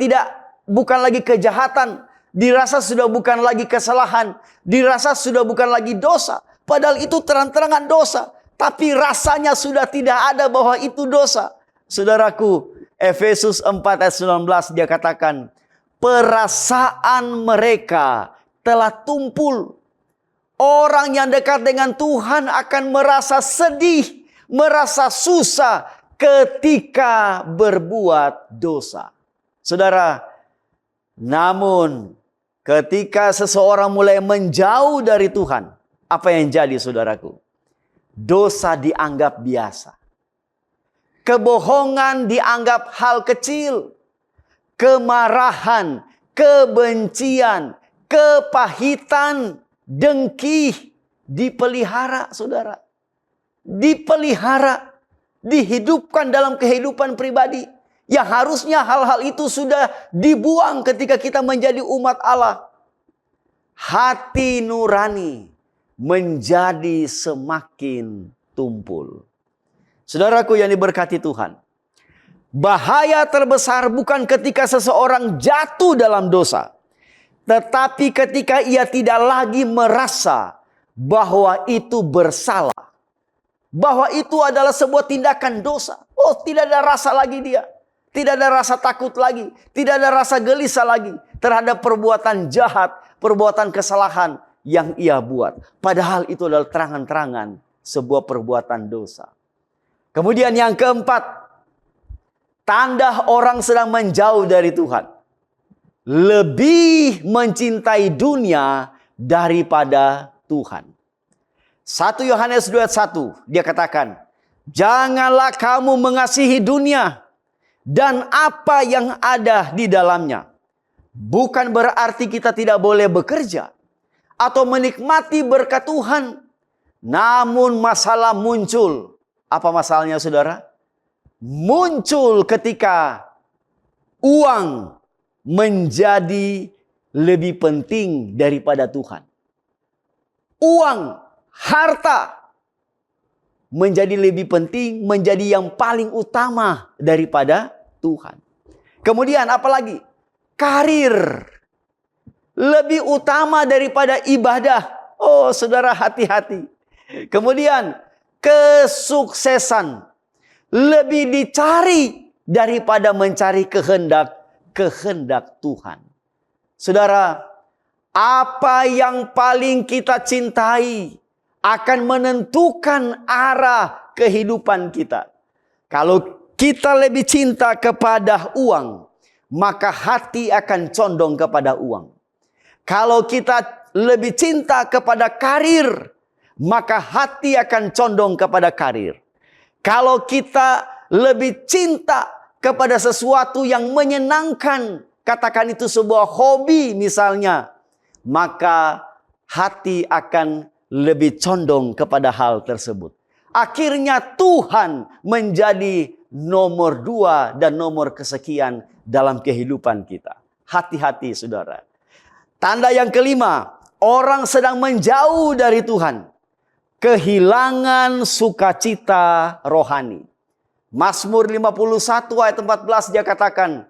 bukan lagi kejahatan, dirasa sudah bukan lagi kesalahan, dirasa sudah bukan lagi dosa. Padahal itu terang-terangan dosa. Tapi rasanya sudah tidak ada bahwa itu dosa. Saudaraku, Efesus 4 ayat 19 dia katakan, perasaan mereka telah tumpul. Orang yang dekat dengan Tuhan akan merasa sedih, merasa susah ketika berbuat dosa. Saudara, namun ketika seseorang mulai menjauh dari Tuhan, apa yang jadi saudaraku? Dosa dianggap biasa. Kebohongan dianggap hal kecil. Kemarahan, kebencian, kepahitan, dengki dipelihara, saudara. Dipelihara, dihidupkan dalam kehidupan pribadi. Yang harusnya hal-hal itu sudah dibuang ketika kita menjadi umat Allah. Hati nurani menjadi semakin tumpul. Saudaraku yang diberkati Tuhan, bahaya terbesar bukan ketika seseorang jatuh dalam dosa, tetapi ketika ia tidak lagi merasa bahwa itu bersalah, bahwa itu adalah sebuah tindakan dosa. Oh, tidak ada rasa lagi dia, tidak ada rasa takut lagi, tidak ada rasa gelisah lagi terhadap perbuatan jahat, perbuatan kesalahan yang ia buat. Padahal itu adalah terang-terangan sebuah perbuatan dosa. Kemudian yang keempat, tanda orang sedang menjauh dari Tuhan. Lebih mencintai dunia daripada Tuhan. 1 Yohanes 2 ayat 1, dia katakan, janganlah kamu mengasihi dunia dan apa yang ada di dalamnya. Bukan berarti kita tidak boleh bekerja atau menikmati berkat Tuhan. Namun masalah muncul. Apa masalahnya saudara? Muncul ketika uang menjadi lebih penting daripada Tuhan. Uang, harta menjadi lebih penting, menjadi yang paling utama daripada Tuhan. Kemudian apalagi? Karir lebih utama daripada ibadah. Oh saudara, hati-hati. Kemudian kesuksesan lebih dicari daripada mencari kehendak Tuhan. Saudara, apa yang paling kita cintai akan menentukan arah kehidupan kita. Kalau kita lebih cinta kepada uang, maka hati akan condong kepada uang. Kalau kita lebih cinta kepada karir, maka hati akan condong kepada karir. Kalau kita lebih cinta kepada sesuatu yang menyenangkan, katakan itu sebuah hobi misalnya, maka hati akan lebih condong kepada hal tersebut. Akhirnya Tuhan menjadi nomor 2 dan nomor kesekian dalam kehidupan kita. Hati-hati saudara. Tanda yang kelima, orang sedang menjauh dari Tuhan. Kehilangan sukacita rohani. Mazmur 51 ayat 14 dia katakan,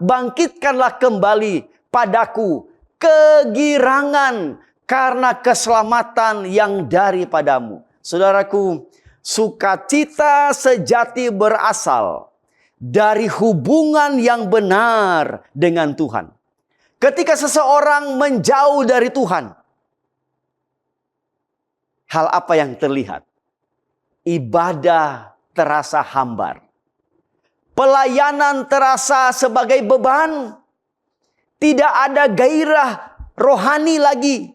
bangkitkanlah kembali padaku kegirangan karena keselamatan yang daripadamu. Saudaraku, sukacita sejati berasal dari hubungan yang benar dengan Tuhan. Ketika seseorang menjauh dari Tuhan, hal apa yang terlihat? Ibadah terasa hambar. Pelayanan terasa sebagai beban. Tidak ada gairah rohani lagi.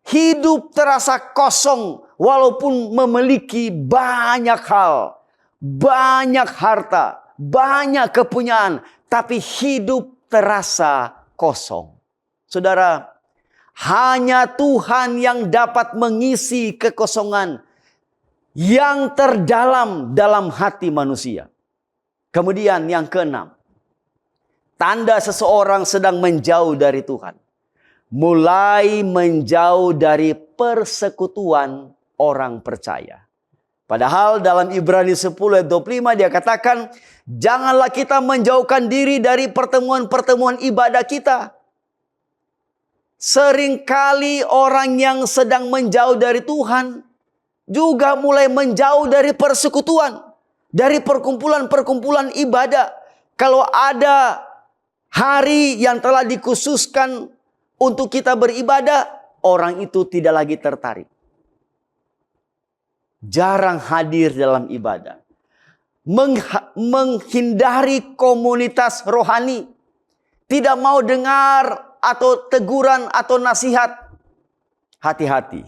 Hidup terasa kosong walaupun memiliki banyak hal, banyak harta, banyak kepunyaan, tapi hidup terasa kosong. Saudara, hanya Tuhan yang dapat mengisi kekosongan yang terdalam dalam hati manusia. Kemudian yang keenam, tanda seseorang sedang menjauh dari Tuhan. Mulai menjauh dari persekutuan orang percaya. Padahal dalam Ibrani 10 ayat 25 dia katakan, janganlah kita menjauhkan diri dari pertemuan-pertemuan ibadah kita. Seringkali orang yang sedang menjauh dari Tuhan juga mulai menjauh dari persekutuan, dari perkumpulan-perkumpulan ibadah. Kalau ada hari yang telah dikhususkan untuk kita beribadah, orang itu tidak lagi tertarik. Jarang hadir dalam ibadah. Menghindari komunitas rohani. Tidak mau dengar atau teguran atau nasihat. Hati-hati.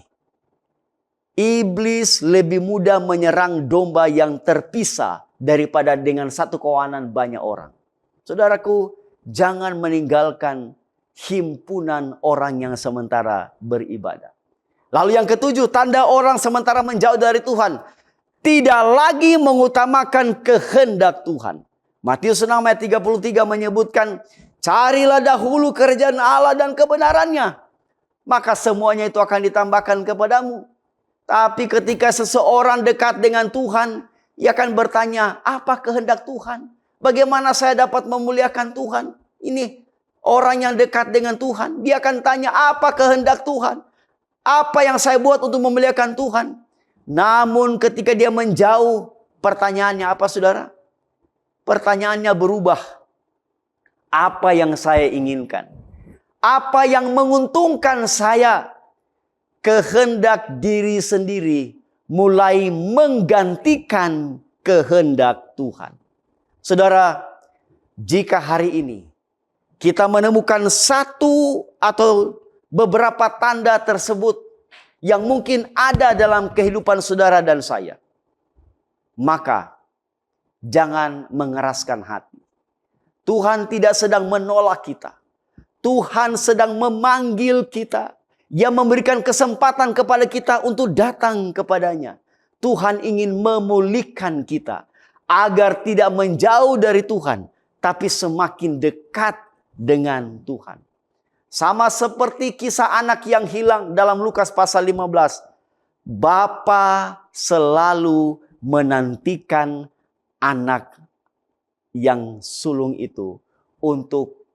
Iblis lebih mudah menyerang domba yang terpisah daripada dengan satu kawanan banyak orang. Saudaraku, jangan meninggalkan himpunan orang yang sementara beribadah. Lalu yang ketujuh, tanda orang sementara menjauh dari Tuhan. Tidak lagi mengutamakan kehendak Tuhan. Matius 6 ayat 33 menyebutkan, carilah dahulu kerajaan Allah dan kebenarannya, maka semuanya itu akan ditambahkan kepadamu. Tapi ketika seseorang dekat dengan Tuhan, ia akan bertanya, apa kehendak Tuhan? Bagaimana saya dapat memuliakan Tuhan? Ini orang yang dekat dengan Tuhan. Dia akan tanya, apa kehendak Tuhan? Apa yang saya buat untuk memuliakan Tuhan? Namun ketika dia menjauh, pertanyaannya apa saudara? Pertanyaannya berubah. Apa yang saya inginkan? Apa yang menguntungkan saya? Kehendak diri sendiri mulai menggantikan kehendak Tuhan. Saudara, jika hari ini kita menemukan satu atau beberapa tanda tersebut yang mungkin ada dalam kehidupan saudara dan saya, maka jangan mengeraskan hati. Tuhan tidak sedang menolak kita. Tuhan sedang memanggil kita. Dia memberikan kesempatan kepada kita untuk datang kepadanya. Tuhan ingin memulihkan kita agar tidak menjauh dari Tuhan, tapi semakin dekat dengan Tuhan. Sama seperti kisah anak yang hilang dalam Lukas pasal 15. Bapa selalu menantikan anak yang sulung itu untuk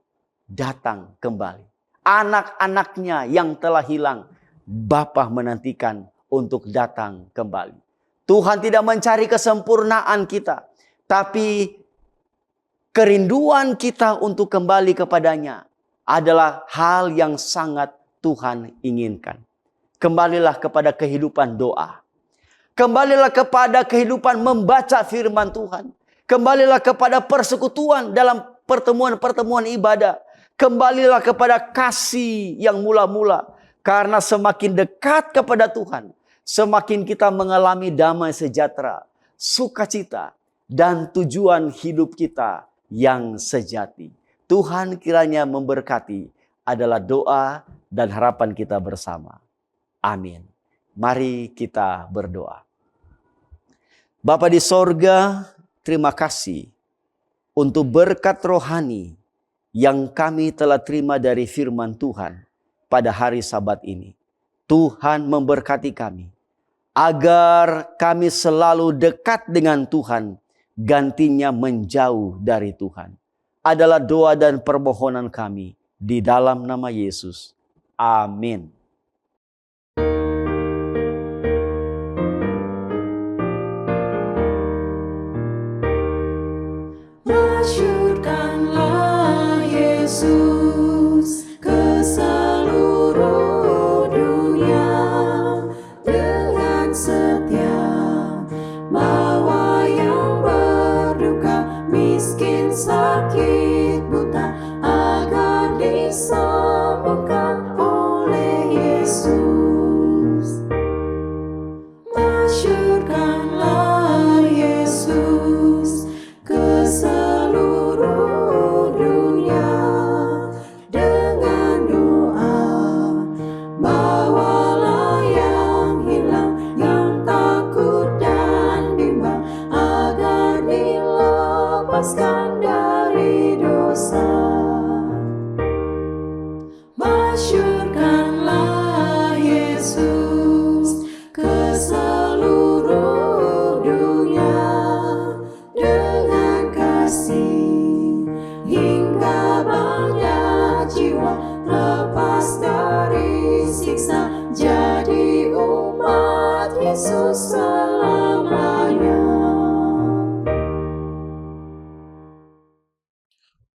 datang kembali. Anak-anaknya yang telah hilang, Bapa menantikan untuk datang kembali. Tuhan tidak mencari kesempurnaan kita, tapi kerinduan kita untuk kembali kepadanya adalah hal yang sangat Tuhan inginkan. Kembalilah kepada kehidupan doa. Kembalilah kepada kehidupan membaca firman Tuhan. Kembalilah kepada persekutuan dalam pertemuan-pertemuan ibadah. Kembalilah kepada kasih yang mula-mula. Karena semakin dekat kepada Tuhan, semakin kita mengalami damai sejahtera, sukacita, dan tujuan hidup kita yang sejati. Tuhan kiranya memberkati adalah doa dan harapan kita bersama. Amin. Mari kita berdoa. Bapa di sorga, terima kasih untuk berkat rohani yang kami telah terima dari firman Tuhan pada hari Sabat ini. Tuhan memberkati kami agar kami selalu dekat dengan Tuhan, gantinya menjauh dari Tuhan. Adalah doa dan permohonan kami di dalam nama Yesus. Amin. Masyurkanlah Yesus ke seluruh dunia dengan setia, bawa yang berduka, miskin, sakit, buta, agar disembuhkan oleh Yesus. Masyurkanlah Yesus ke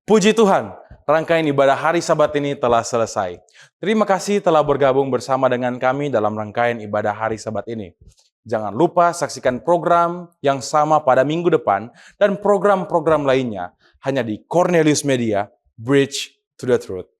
Puji Tuhan, rangkaian ibadah hari Sabat ini telah selesai. Terima kasih telah bergabung bersama dengan kami dalam rangkaian ibadah hari Sabat ini. Jangan lupa saksikan program yang sama pada minggu depan dan program-program lainnya hanya di Cornelius Media, Bridge to the Truth.